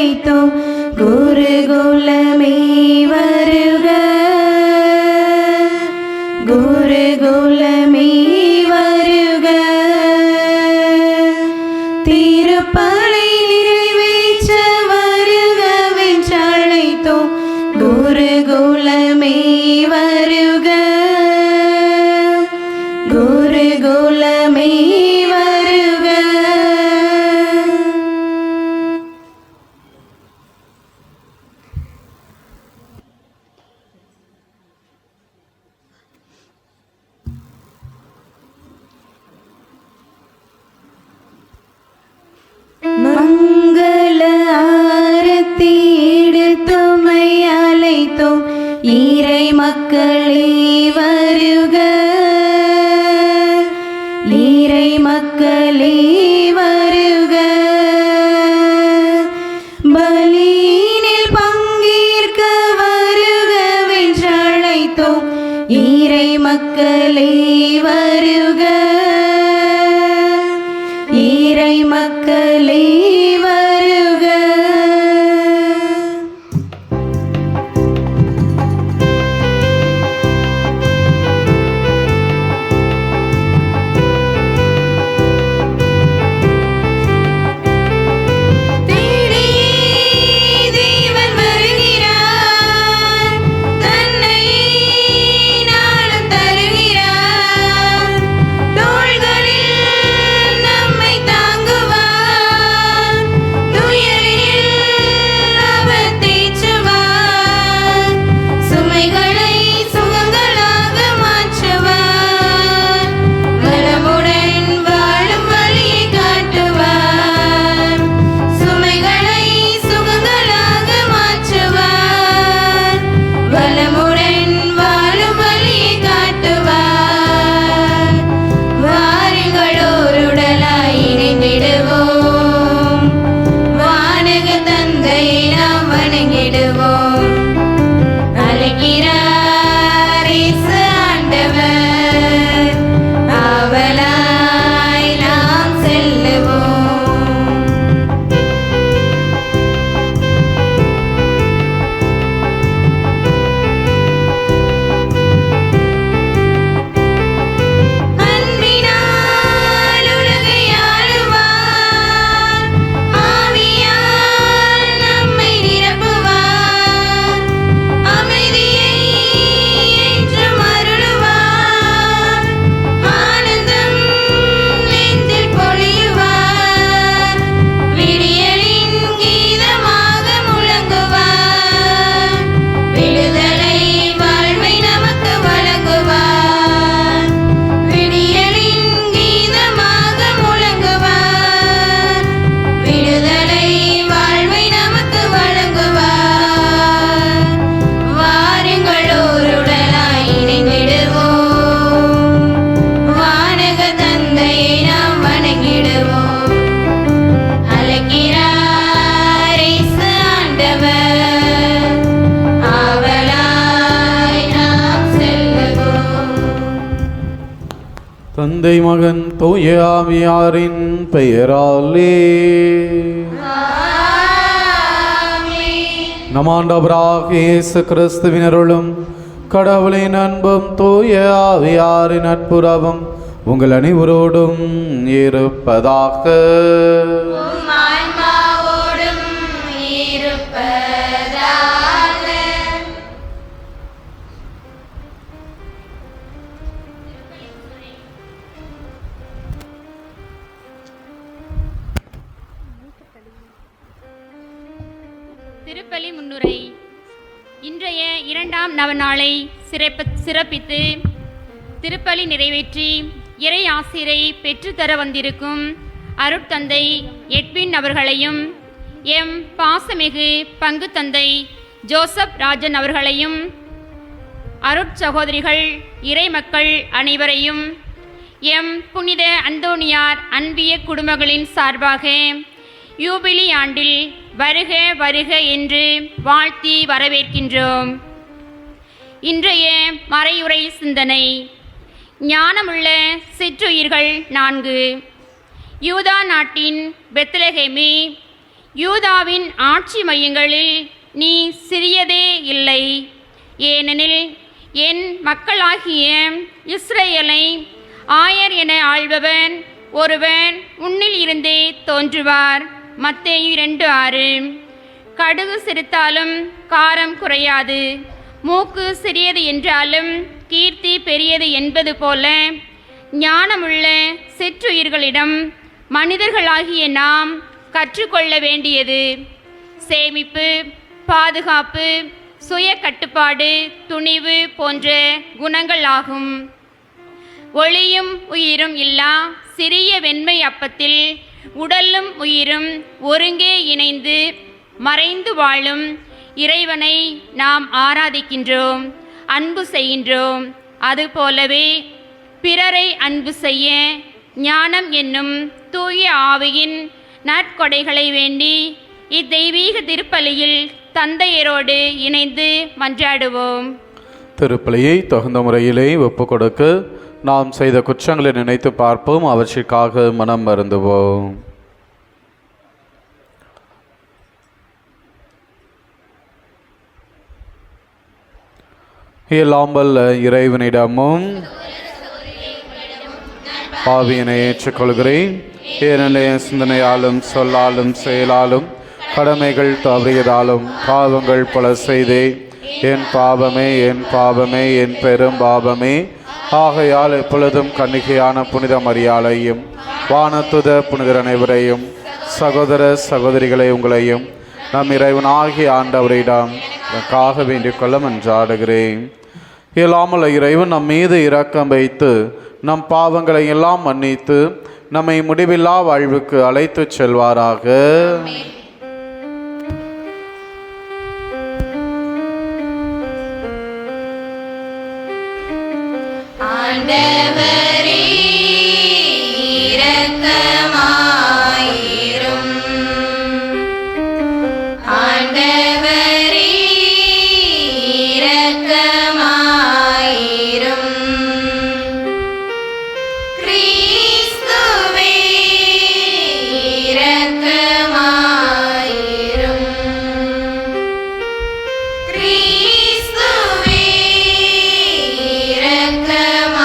அழைத்தோம். குருகுலமே வருக, குருகுலமே வருக. திருப்பலி நிறைவேற்ற வருகவென்றழைத்தோம். குருகுலமே வருக, குருகுலமே வருக. மங்கள ஆரத்தி எடுத்துமை அழைத்தோம். இறை மக்களே வருக, இறை மக்களே வருக. பலியினில் பங்கேற்க வருகவென்றழைத்தோம். இறை மக்களே வருக, இறை மக்களே வருக. தந்தை மகன் தூய ஆவியாரின் பெயராலே நம் ஆண்டவராகிய இயேசு கிறிஸ்துவின் அருளும் கடவுளின் அன்பும் தூய ஆவியாரின் நட்புறவும் உங்கள் அனைவரோடும் இருப்பதாக. திருப்பலி முன்னுரை. இன்றைய இரண்டாம் நவநாளை சிறப்பித்து திருப்பலி நிறைவேற்றி இறை ஆசிரை பெற்றுத்தர வந்திருக்கும் அருட்தந்தை எட்வின் அவர்களையும் எம் பாசமிகு பங்கு தந்தை ஜோசப் ராஜன் அவர்களையும் அருட்சகோதரிகள் இறை மக்கள் அனைவரையும் எம் புனித அந்தோனியார் அன்பிய குடும்பங்களின் சார்பாக யூபிலி ஆண்டில் வருக வருக என்று வாழ்த்தி வரவேற்கின்றோம். இன்றைய மறையுரை சிந்தனை. ஞானமுள்ள சிற்றுயிர்கள் 4. யூதா நாட்டின் பெத்லகேமே, யூதாவின் ஆட்சி மையங்களில் நீ சிறியதே இல்லை. ஏனெனில் என் மக்களாகிய இஸ்ரேலை ஆயர் என ஆள்பவன் ஒருவன் உன்னில் இருந்தே தோன்றுவார். மத்தேயு 2:6. கடுகு சிரித்தாலும் காரம் குறையாது, மூக்கு சிறியது என்றாலும் கீர்த்தி பெரியது என்பது போல ஞானமுள்ள சிற்றுயிர்களிடம் மனிதர்களாகிய நாம் கற்றுக்கொள்ள வேண்டியது சேமிப்பு, பாதுகாப்பு, சுய கட்டுப்பாடு, துணிவு போன்ற குணங்கள் ஆகும். ஒளியும் உயிரும் இல்லா சிறிய வெண்மை அப்பத்தில் உடலும் உயிரும் ஒருங்கே இணைந்து மறைந்து வாழும் இறைவனை நாம் ஆராதிக்கின்றோம், அன்பு செய்கின்றோம். அதுபோலவே பிறரை அன்பு செய்ய ஞானம் என்னும் தூய ஆவியின் நற்கொடைகளை வேண்டி இத்தெய்வீக திருப்பலியில் தந்தையரோடு இணைந்து மன்றாடுவோம். திருப்பலியை தகுந்த முறையிலே ஒப்பு கொடுக்க நாம் செய்த குற்றங்களை நினைத்து பார்ப்போம், அவற்றிற்காக மனம் வருந்துவோம். எல்லாம் வல்ல இறைவனிடமும் பாவியனை ஏற்றுக்கொள்கிறேன். ஏனெனில் சிந்தனையாலும் சொல்லாலும் செயலாலும் கடமைகள் தவறியதாலும் பாவங்கள் பல செய்தே என் பாவமே என் பாவமே என் பெரும் பாவமே. ஆகையால் எப்பொழுதும் கன்னிகையான புனித மரியாளையும் வானத்துத புனிதர் அனைவரையும் சகோதர சகோதரிகளை உங்களையும் நம் இறைவனாகிய ஆண்டவரிடம் எனக்காக வேண்டிக் கொள்ள மன்றாடுகிறேன். இயலாமல் இறைவன் நம் மீது இரக்கம் வைத்து நம் பாவங்களை எல்லாம் மன்னித்து நம்மை முடிவில்லா வாழ்வுக்கு அழைத்து செல்வாராக. ஆண்டவரே இரக்கமாயிரும். ஆண்டவரே இரக்கமாயிரும். கிறிஸ்துவே இரக்கமாயிரும். கிறிஸ்துவே இரக்கமாயிரும்.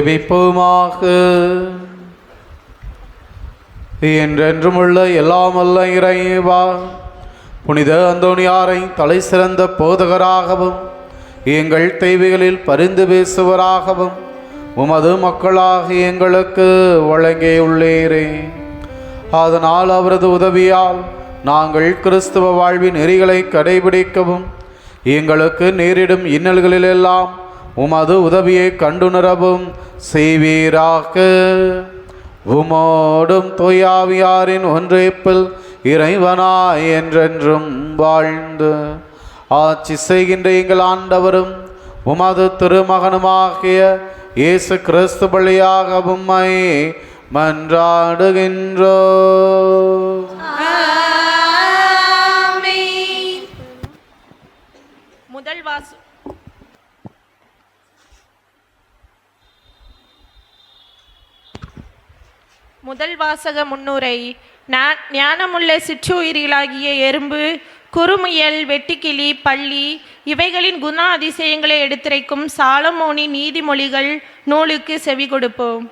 ஜெபிப்போமாக. என்றென்றுமுள்ள எல்லாம் வல்ல இறைவா, புனித அந்தோணியாரை தலை சிறந்த போதகராகவும் எங்கள் தேவைகளில் பரிந்து பேசுவராகவும் உமது மக்களாக எங்களுக்கு வழங்கியுள்ளீரே. அதனால் அவரது உதவியால் நாங்கள் கிறிஸ்துவ வாழ்வின் நெறிகளை கடைபிடிக்கவும் எங்களுக்கு நேரிடும் இன்னல்களிலெல்லாம் உமது உதவியை கண்டுணரவும் செய்வீராக. உமோடும் தூயாவியாரின் ஒன்றிப்பில் இறைவனாய் என்றென்றும் வாழ்ந்து ஆட்சி செய்கின்ற எங்கள் ஆண்டவரும் உமது திருமகனுமாகிய இயேசு கிறிஸ்து வழியாக உம்மை மன்றாடுகின்றோம். முதல் வாசக முன்னுரை. ஞானமுள்ள சிற்றுயிரிகளாகிய எறும்பு, குறுமுயல், வெட்டுக்கிளி, பள்ளி இவைகளின் குண அதிசயங்களை எடுத்துரைக்கும் சாலமோனின் நீதிமொழிகள் நூலுக்கு செவி கொடுப்போம்.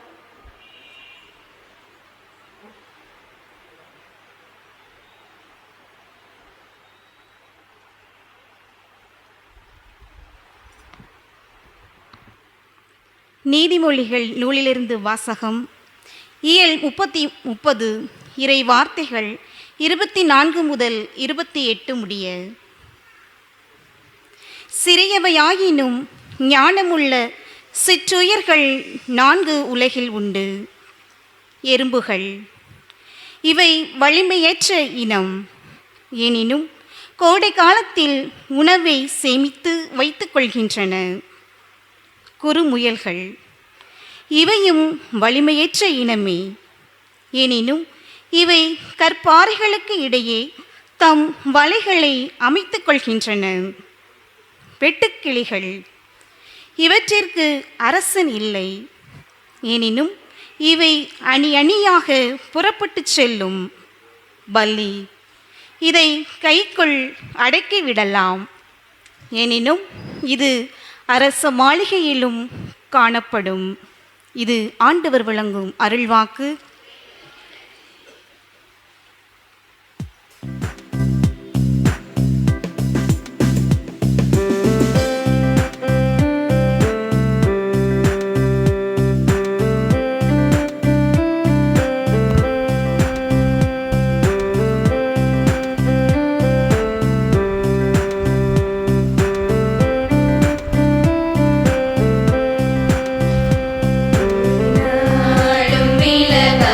நீதிமொழிகள் நூலிலிருந்து வாசகம். இயல் 30 இறை வார்த்தைகள் 24 முதல் 28 முடிய. சிறியவையாயினும் ஞானமுள்ள சிற்றுயிர்கள் 4 உலகில் உண்டு. எறும்புகள் இவை வலிமையற்ற இனம். எனினும் கோடை காலத்தில் உணவை சேமித்து வைத்துக் கொள்கின்றன. குறுமுயல்கள் இவையும் வலிமையற்ற இனமே. எனினும் இவை கற்பாறைகளுக்கு இடையே தம் வலைகளை அமைத்துக் கொள்கின்றன. வெட்டுக்கிளிகள் இவற்றிற்கு அரசன் இல்லை. எனினும் இவை அணி அணியாக புறப்பட்டு செல்லும். பல்லி இதை கைக்குள் அடக்கிவிடலாம். எனினும் இது அரச மாளிகையிலும் காணப்படும். இது ஆண்டவர் வழங்கும் அருள்வாக்கு. நாடும் விலக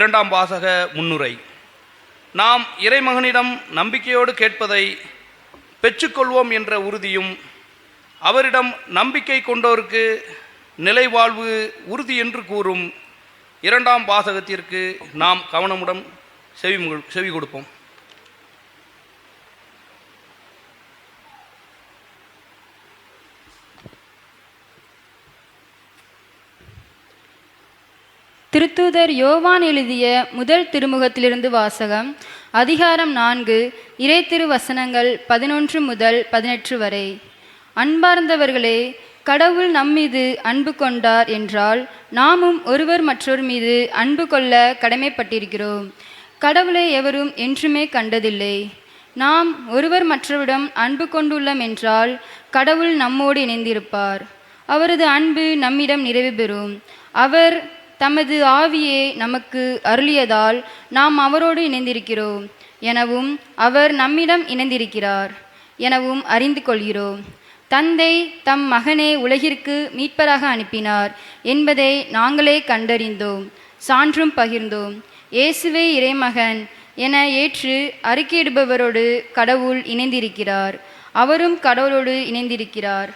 இரண்டாம் வாசக முன்னுரை. நாம் இறைமகனிடம் நம்பிக்கையோடு கேட்பதை பெற்றுக்கொள்வோம் என்ற உறுதியும், அவரிடம் நம்பிக்கை கொண்டோருக்கு நிலைவாழ்வு உறுதி என்று கூறும் இரண்டாம் வாசகத்திற்கு நாம் கவனமுடன் செவி கொடுப்போம். திருத்தூதர் யோவான் எழுதிய முதல் திருமுகத்திலிருந்து வாசகம். அதிகாரம் 4, இறை திருவசனங்கள் 11 முதல் 18 வரை. அன்பார்ந்தவர்களே, கடவுள் நம்மீது அன்பு கொண்டார் என்றால் நாமும் ஒருவர் மற்றொரு மீது அன்பு கொள்ள கடமைப்பட்டிருக்கிறோம். கடவுளை எவரும் என்றுமே கண்டதில்லை. நாம் ஒருவர் மற்றவரிடம் அன்பு கொண்டுள்ளோம் என்றால் கடவுள் நம்மோடு இணைந்திருப்பார். அவரது அன்பு நம்மிடம் நிறைவு பெறும். அவர் தமது ஆவியை நமக்கு அருளியதால் நாம் அவரோடு இணைந்திருக்கிறோம் எனவும் அவர் நம்மிடம் இணைந்திருக்கிறார் எனவும் அறிந்து கொள்கிறோம். தந்தை தம் மகனை உலகிற்கு மீட்பராக அனுப்பினார் என்பதை நாங்களே கண்டறிந்தோம், சான்றும் பகிர்ந்தோம். இயேசுவே இறைமகன் என ஏற்று அறிக்கையிடுபவரோடு கடவுள் இணைந்திருக்கிறார். அவரும் கடவுளோடு இணைந்திருக்கிறார்.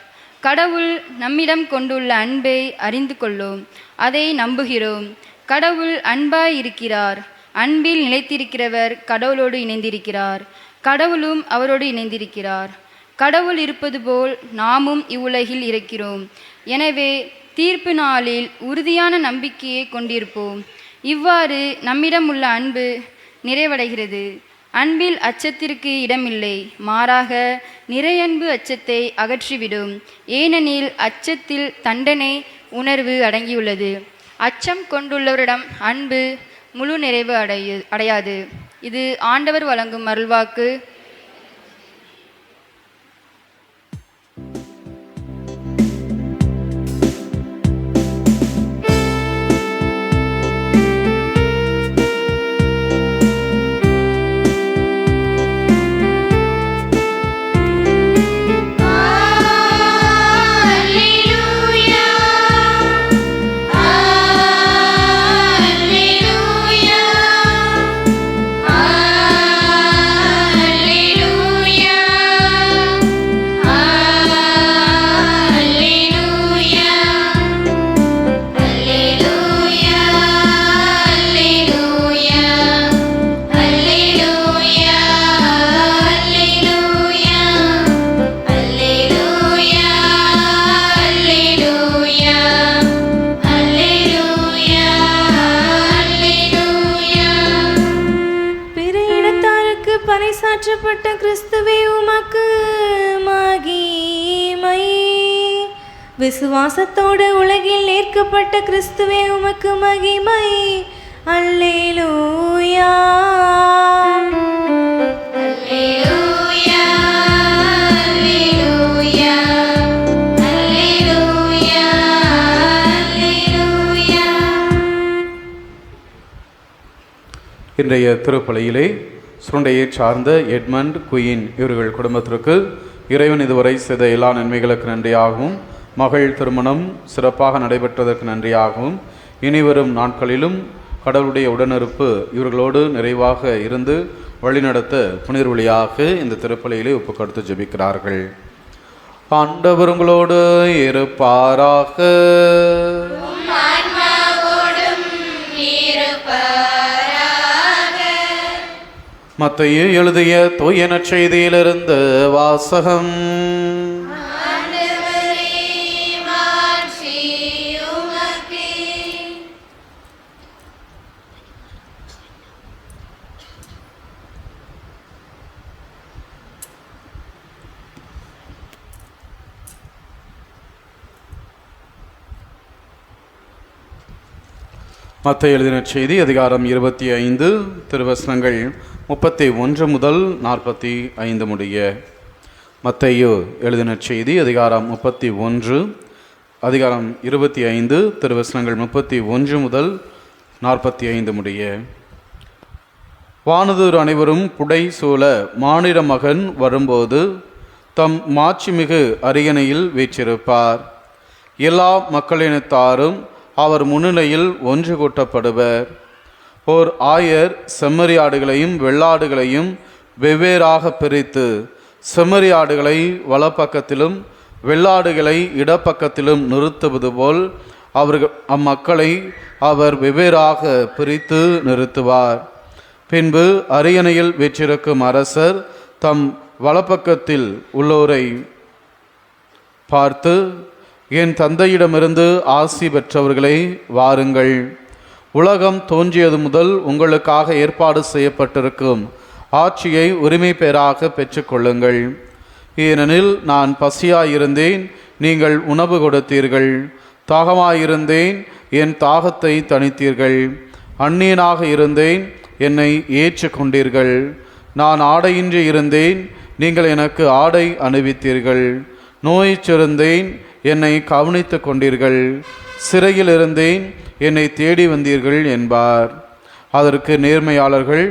கடவுள் நம்மிடம் கொண்டுள்ள அன்பை அறிந்து கொள்ளோம், அதை நம்புகிறோம். கடவுள் அன்பாய் இருக்கிறார். அன்பில் நிலைத்திருக்கிறவர் கடவுளோடு இணைந்திருக்கிறார். கடவுளும் அவரோடு இணைந்திருக்கிறார். கடவுள் இருப்பது போல் நாமும் இவ்வுலகில் இருக்கிறோம். எனவே தீர்ப்பு நாளில் உறுதியான நம்பிக்கையை கொண்டிருப்போம். இவ்வாறு நம்மிடம் உள்ள அன்பு நிறைவடைகிறது. அன்பில் அச்சத்திற்கு இடமில்லை, மாறாக நிறையன்பு அச்சத்தை அகற்றிவிடும். ஏனெனில் அச்சத்தில் தண்டனை உணர்வு அடங்கியுள்ளது. அச்சம் கொண்டுள்ளவரிடம் அன்பு முழு நிறைவு அடையாது. இது ஆண்டவர் வழங்கும் அருள்வாக்கு. பறைசாற்றப்பட்ட கிறிஸ்துவே உமக்கு மகிமை. விசுவாசத்தோடு உலகில் ஏற்கப்பட்ட கிறிஸ்துவே உமக்கு மகிமை. அல்லேலூயா. அல்லேலூயா. அல்லேலூயா. அல்லேலூயா. அல்லேலூயா. இன்றைய திருப்பலியிலே சுருண்டையை சார்ந்த எட்மண்ட் குயின் இவர்கள் குடும்பத்திற்கு இறைவன் இதுவரை செய்த எல்லா நன்மைகளுக்கு நன்றியாகவும், மகள் திருமணம் சிறப்பாக நடைபெற்றதற்கு நன்றியாகவும், இனிவரும் நாட்களிலும் கடவுளுடைய உடனிருப்பு இவர்களோடு நிறைவாக இருந்து வழிநடத்த புனிதர் வழியாக இந்த திருப்பலியிலே ஒப்புக்கொடுத்து ஜெபிக்கிறார்கள். ஆண்டவர் உங்களோடு இருப்பாராக. மத்தேயு எழுதிய தூய நற்செய்தியிலிருந்து வாசகம். மத்தேயு எழுதின செய்தி அதிகாரம் 25 திருவசனங்கள் 31 முதல் 45 முடிய. மத்தேயு எழுதின செய்தி அதிகாரம் 31 அதிகாரம் 25 திருவசனங்கள் 31 முதல் 45 முடிய. வானதூர் அனைவரும் புடை சூழ மானிட மகன் வரும்போது தம் மாட்சிமிகு அரியணையில் வீற்றிருப்பார். எல்லா மக்களினத்தாரும் அவர் முன்னிலையில் ஒன்று கூட்டப்படுவர். ஓர் ஆயர் செம்மறியாடுகளையும் வெள்ளாடுகளையும் வெவ்வேறாக பிரித்து செம்மறியாடுகளை வலப்பக்கத்திலும் வெள்ளாடுகளை இடப்பக்கத்திலும் நிறுத்துவது போல் அவர்கள் அம்மக்களை அவர் வெவ்வேறாக பிரித்து நிறுத்துவார். பின்பு அரியணையில் வீற்றிருக்கும் அரசர் தம் வலப்பக்கத்தில் உள்ளோரை பார்த்து, என் தந்தையிடமிருந்து ஆசி பெற்றவர்களை வாருங்கள், உலகம் தோன்றியது முதல் உங்களுக்காக ஏற்பாடு செய்யப்பட்டிருக்கும் ஆட்சியை உரிமை பேராக பெற்றுக்கொள்ளுங்கள். ஏனெனில் நான் பசியாயிருந்தேன், நீங்கள் உணவு கொடுத்தீர்கள், தாகமாயிருந்தேன், என் தாகத்தை தணித்தீர்கள், அந்நியனாக இருந்தேன், என்னை ஏற்றுக்கொண்டீர்கள், நான் ஆடையின்றி இருந்தேன், நீங்கள் எனக்கு ஆடை அணிவித்தீர்கள், நோயிற்றிருந்தேன், என்னை கவனித்து கொண்டீர்கள், சிறையில் இருந்தேன், என்னை தேடி வந்தீர்கள் என்பார். அதற்கு நேர்மையாளர்கள்,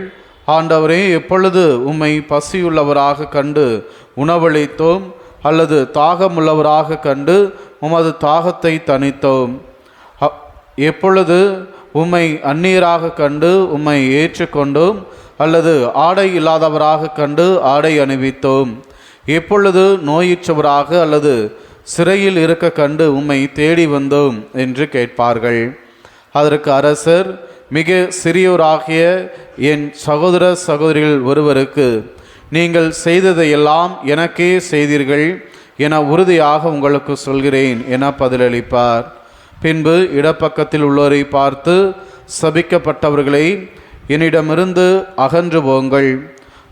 ஆண்டவரே, எப்பொழுது உம்மை பசியுள்ளவராக கண்டு உணவளித்தோம், அல்லது தாகமுள்ளவராக கண்டு உமது தாகத்தை தணித்தோம்? எப்பொழுது உம்மை அந்நியராக கண்டு உம்மை ஏற்றுக்கொண்டோம், அல்லது ஆடை இல்லாதவராக கண்டு ஆடை அணிவித்தோம்? எப்பொழுது நோயுற்றவராக அல்லது சிறையில் இருக்க கண்டு உம்மை தேடி வந்தோம் என்று கேட்பார்கள். அதற்கு அரசர், மிக சிறியோராகிய என் சகோதர சகோதரிகள் ஒருவருக்கு நீங்கள் செய்ததையெல்லாம் எனக்கே செய்தீர்கள் என உறுதியாக உங்களுக்கு சொல்கிறேன் என பதிலளிப்பார். பின்பு இடப்பக்கத்தில் உள்ளோரை பார்த்து, சபிக்கப்பட்டவர்களை என்னிடமிருந்து அகன்று போங்கள்,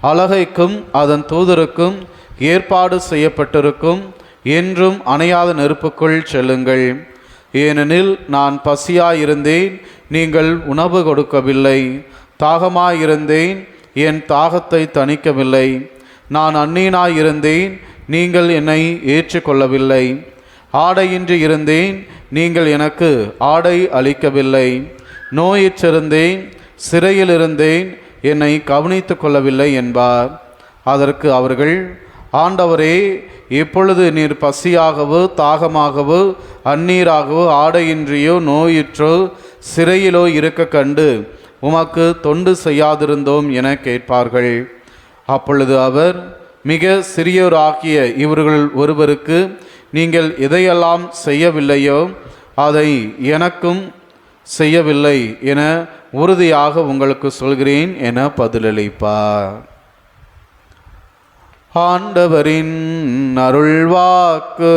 அலகைக்கும் அதன் தூதருக்கும் ஏற்பாடு செய்யப்பட்டிருக்கும் என்றும் அணையாத நெருப்புக்குள் செல்லுங்கள். ஏனெனில் நான் பசியாயிருந்தேன், நீங்கள் உணவு கொடுக்கவில்லை, தாகமாயிருந்தேன், என் தாகத்தை தணிக்கவில்லை, நான் அந்நியனாயிருந்தேன், நீங்கள் என்னை ஏற்றுக்கொள்ளவில்லை, ஆடையின்றி இருந்தேன், நீங்கள் எனக்கு ஆடை அளிக்கவில்லை, நோயிற்றிருந்தேன், சிறையில் இருந்தேன், என்னை கவனித்து கொள்ளவில்லை என்பார். அதற்கு அவர்கள், ஆண்டவரே, எப்பொழுது நீர் பசியாகவோ தாகமாகவோ அந்நீராகவோ ஆடையின்றியோ நோயுற்றோ சிறையிலோ இருக்க கண்டு உமக்கு தொண்டு செய்யாதிருந்தோம் என கேட்பார்கள். அப்பொழுது அவர், மிக சிறியோராகிய இவர்கள் ஒருவருக்கு நீங்கள் எதையெல்லாம் செய்யவில்லையோ அதை எனக்கும் செய்யவில்லை என உறுதியாக உங்களுக்கு சொல்கிறேன் என பதிலளிப்பார். ஆண்டவரின் அருள்வாக்கு.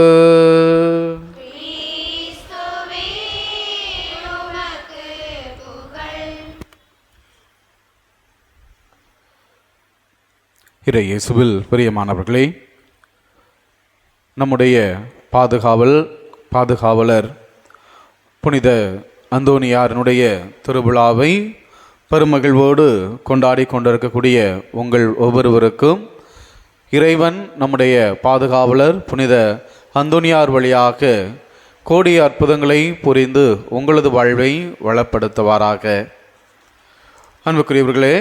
இறை இயேசுவில் பிரியமானவர்களே, நம்முடைய பாதுகாவலர் புனித அந்தோனியாரினுடைய திருவிழாவை பெருமகிழ்வோடு கொண்டாடி கொண்டிருக்கக்கூடிய உங்கள் ஒவ்வொருவருக்கும் இறைவன் நம்முடைய பாதுகாவலர் புனித அந்தோனியார் வழியாக கோடி அற்புதங்களை புரிந்து உங்களது வாழ்வை வளப்படுத்துவாராக. அன்புக்குரியவர்களே,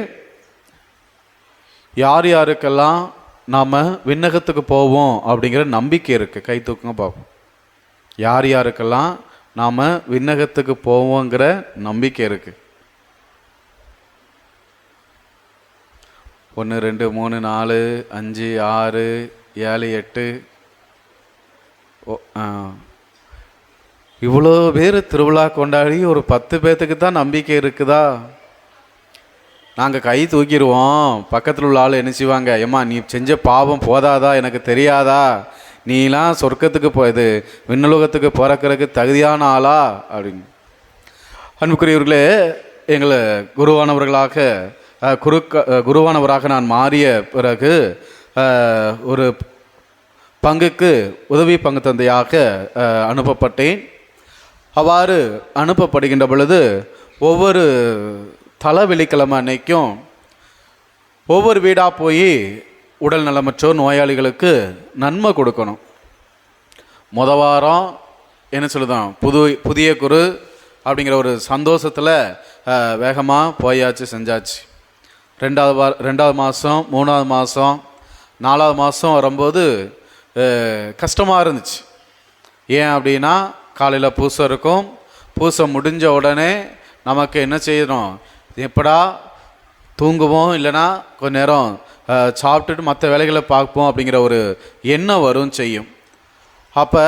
யார் யாருக்கெல்லாம் நாம் விண்ணகத்துக்கு போவோம் அப்படிங்கிற நம்பிக்கை இருக்குது? கை தூக்குங்க பார்ப்போம். யார் யாருக்கெல்லாம் நாம் விண்ணகத்துக்கு போவோங்கிற நம்பிக்கை இருக்குது? 1 2 3 4 5 6 7 8 இவ்வளோ பேர் திருவிழா கொண்டாடி ஒரு 10 பேர்த்துக்கு தான் நம்பிக்கை இருக்குதா? நாங்கள் கை தூக்கிடுவோம். பக்கத்தில் உள்ள ஆள் என்ன செய்வாங்க? ஏம்மா, நீ செஞ்ச பாவம் போதாதா? எனக்கு தெரியாதா? நீலாம் சொர்க்கத்துக்கு போயது விண்ணுலகத்துக்கு பிறக்கிறதுக்கு தகுதியான ஆளா அப்படின்னு. அன்புக்குரியவர்களே, எங்களை குருவானவராக நான் மாறிய பிறகு ஒரு பங்குக்கு உதவி பங்கு தந்தையாக அனுப்பப்பட்டேன். அவ்வாறு அனுப்பப்படுகின்ற பொழுது ஒவ்வொரு தலை வெள்ளிக்கிழமை அன்னைக்கும் ஒவ்வொரு வீடாக போய் உடல் நலமற்றோர் நோயாளிகளுக்கு நன்மை கொடுக்கணும். வாரம் என்ன சொல்லுதான், புதிய குரு அப்படிங்கிற ஒரு சந்தோஷத்தில் வேகமாக போயாச்சு, செஞ்சாச்சு. 2வது மாதம் 3வது மாதம் 4வது மாதம் வரும்போது கஷ்டமாக இருந்துச்சு. ஏன் அப்படின்னா, காலையில் பூசை இருக்கும். பூசை முடிஞ்ச உடனே நமக்கு என்ன செய்யணும்? எப்படா தூங்குவோம், இல்லைன்னா கொஞ்ச நேரம் சாப்பிட்டுட்டு மற்ற வேலைகளை பார்ப்போம் அப்படிங்கிற ஒரு எண்ணம் வரும் செய்யும். அப்போ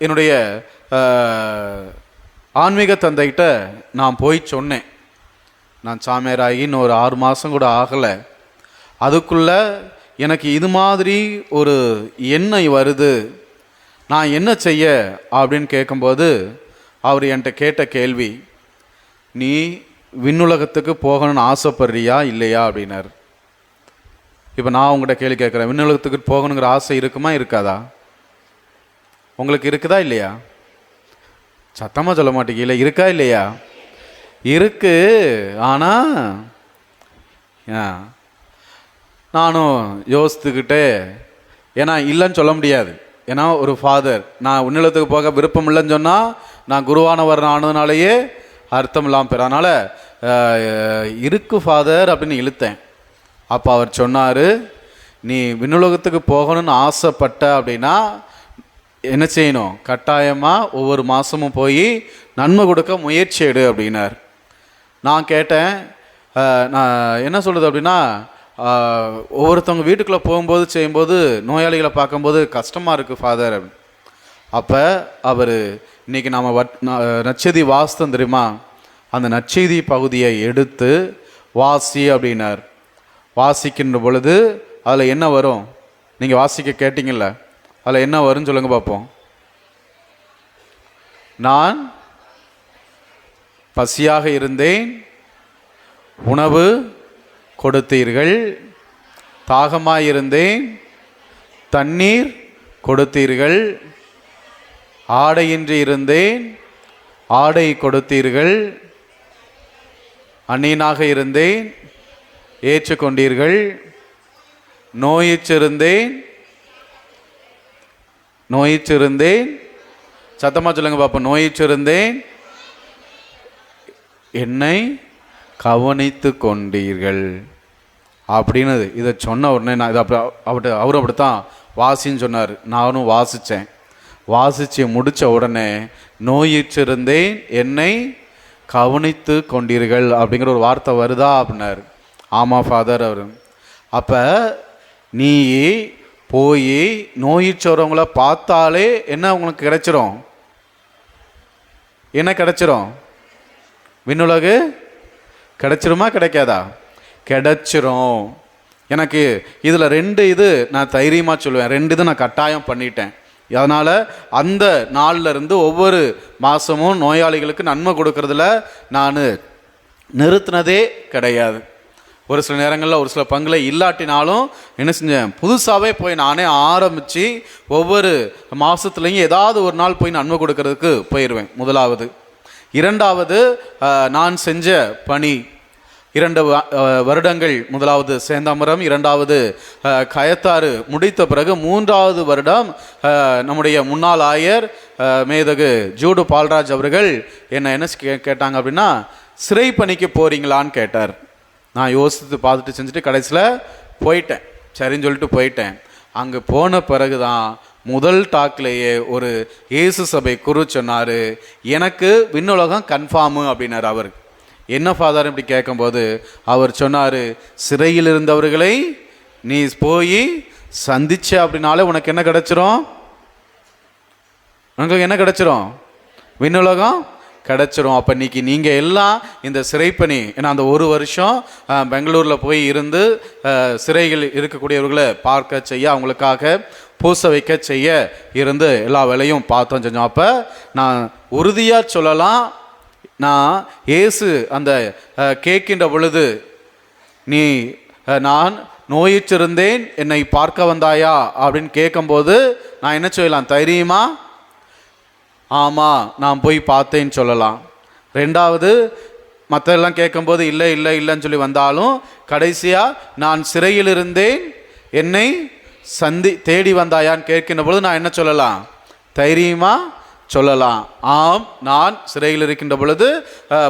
என்னுடைய ஆன்மீக தந்தைகிட்ட நான் போய் சொன்னேன். நான் சாமியாராகி இன்னும் ஒரு 6 மாதம் கூட ஆகலை. அதுக்குள்ளே எனக்கு இது மாதிரி ஒரு எண்ணம் வருது, நான் என்ன செய்ய அப்படின்னு கேட்கும்போது அவர் என்கிட்ட கேட்ட கேள்வி, நீ விண்ணுலகத்துக்கு போகணும்னு ஆசைப்படுறியா இல்லையா அப்படின்னார். இப்போ நான் உங்கள்கிட்ட கேள்வி கேட்குறேன், விண்ணுலகத்துக்கு போகணுங்கிற ஆசை இருக்குமா இருக்காதா? உங்களுக்கு இருக்குதா இல்லையா? சத்தமாக சொல்ல மாட்டேங்கல, இருக்கா இல்லையா? இருக்கு. ஆனால் நானும் யோசித்துக்கிட்டே, ஏன்னா இல்லைன்னு சொல்ல முடியாது. ஏன்னா ஒரு ஃபாதர் நான் விண்ணுலகத்துக்கு போக விருப்பம் இல்லைன்னு சொன்னால் நான் குருவானவர் ஆனதுனாலேயே அர்த்தம் இல்லாமல் போயிடும். அதனால் இருக்கு ஃபாதர் அப்படின்னு இழுத்தேன். அப்போ அவர் சொன்னார், நீ விண்ணுலகத்துக்கு போகணும்னு ஆசைப்பட்ட அப்படின்னா என்ன செய்யணும், கட்டாயமாக ஒவ்வொரு மாதமும் போய் நன்மை கொடுக்க முயற்சி எடு அப்படின்னார். நான் கேட்டேன், நான் என்ன சொல்கிறது அப்படின்னா, ஒவ்வொருத்தவங்க வீட்டுக்குள்ளே போகும்போது செய்யும்போது நோயாளிகளை பார்க்கும்போது கஷ்டமாக இருக்குது ஃபாதர். அப்போ அவர் இன்றைக்கி நாம் நற்செய்தி வாசித்தோம் தெரியுமா, அந்த நற்செய்தி பகுதியை எடுத்து வாசி அப்படின்னார். வாசிக்கின்ற பொழுது அதில் என்ன வரும், நீங்கள் வாசிக்க கேட்டிங்கல்ல, அதில் என்ன வரும்னு சொல்லுங்க பார்ப்போம். நான் பசியாக இருந்தேன், உணவு கொடுத்தீர்கள், தாகமாயிருந்தேன், தண்ணீர் கொடுத்தீர்கள், ஆடையின்றி இருந்தேன், ஆடை கொடுத்தீர்கள், அந்நியனாக இருந்தேன், ஏற்றுக்கொண்டீர்கள், நோயிற்றிருந்தேன், சத்தமாக சொல்லுங்க பார்ப்போம், நோயிற்றிருந்தேன், என்னை கவனித்து கொண்டீர்கள் அப்படின்னு இதை சொன்ன உடனே நான் இதை அவரும் அப்படித்தான் வாசின்னு சொன்னார். நானும் வாசித்தேன். வாசித்து முடித்த உடனே நோயிற்றிருந்தேன், என்னை கவனித்து கொண்டீர்கள் அப்படிங்கிற ஒரு வார்த்தை வருதா அப்படின்னார். ஆமாம் ஃபாதர் அவர். அப்போ நீ போய் நோயிற்றவங்களை பார்த்தாலே என்ன உங்களுக்கு கிடைச்சிரும், என்ன கிடைச்சிரும், விண்ணுலகு கிடைச்சிருமா கிடைக்காதா? கிடைச்சிரும். எனக்கு இதில் 2 இது நான் தைரியமாக சொல்லுவேன், 2 இது நான் கட்டாயம் பண்ணிட்டேன். அதனால் அந்த நாளில் இருந்து ஒவ்வொரு மாதமும் நோயாளிகளுக்கு நன்மை கொடுக்கறதுல நான் நிறுத்தினதே கிடையாது. ஒரு சில நேரங்களில் ஒரு சில பங்குல இல்லாட்டினாலும் என்ன செஞ்சேன், புதுசாகவே போய் நானே ஆரம்பித்து ஒவ்வொரு மாதத்துலேயும் ஏதாவது ஒரு நாள் போய் நன்மை கொடுக்கறதுக்கு போயிடுவேன். முதலாவது. 2வது, நான் செஞ்ச பணி 2 வருடங்கள், முதலாவது சேந்தாமரம், 2வது கயத்தாறு முடித்த பிறகு 3வது வருடம் நம்முடைய முன்னாள் ஆயர் மேதகு ஜூடு பால்ராஜ் அவர்கள் என்ன கேட்டாங்க அப்படின்னா, சிறை பணிக்கு போகிறீங்களான்னு கேட்டார். நான் யோசித்து பார்த்துட்டு செஞ்சுட்டு கடைசியில் போயிட்டேன், சரின்னு சொல்லிட்டு போயிட்டேன். அங்கே போன பிறகு தான் முதல் டாக்லேயே ஒரு இயேசு சபை குரு சொன்னார், எனக்கு விண்ணுலகம் கன்ஃபார்மு அப்படின்னார். அவர் என்ன ஃபாதர் இப்படி கேட்கும்போது அவர் சொன்னார், சிறையில் இருந்தவர்களை நீ போய் சந்திச்ச அப்படின்னாலே உனக்கு என்ன கிடைச்சிரும், உனக்கு என்ன கிடைச்சிரும், விண்ணுலகம் கிடைச்சிரும். அப்போ இன்னைக்கு நீங்கள் எல்லாம் இந்த சிறைப்பணி, ஏன்னா அந்த 1 வருஷம் பெங்களூரில் போய் இருந்து சிறைகள் இருக்கக்கூடியவர்களை பார்க்க செய்ய, அவங்களுக்காக பூச வைக்க செய்ய இருந்து எல்லா வேலையும் பார்த்தோம் செஞ்சோம். அப்போ நான் உறுதியாக சொல்லலாம், நான் இயேசு அந்த கேட்கின்ற பொழுது நீ நான் நோயிற்றிருந்தேன் என்னை பார்க்க வந்தாயா அப்படின்னு கேட்கும்போது நான் என்ன சொல்லலாம், தைரியமா ஆமாம் நான் போய் பார்த்தேன்னு சொல்லலாம். 2வது, மற்றெல்லாம் கேட்கும்போது இல்லை இல்லை இல்லைன்னு சொல்லி வந்தாலும் கடைசியாக நான் சிறையில் இருந்தேன் என்னை தேடி வந்தாயான்னு கேட்கின்ற பொழுது நான் என்ன சொல்லலாம், தைரியமாக சொல்லலாம், ஆம் நான் சிறையில் இருக்கின்ற பொழுது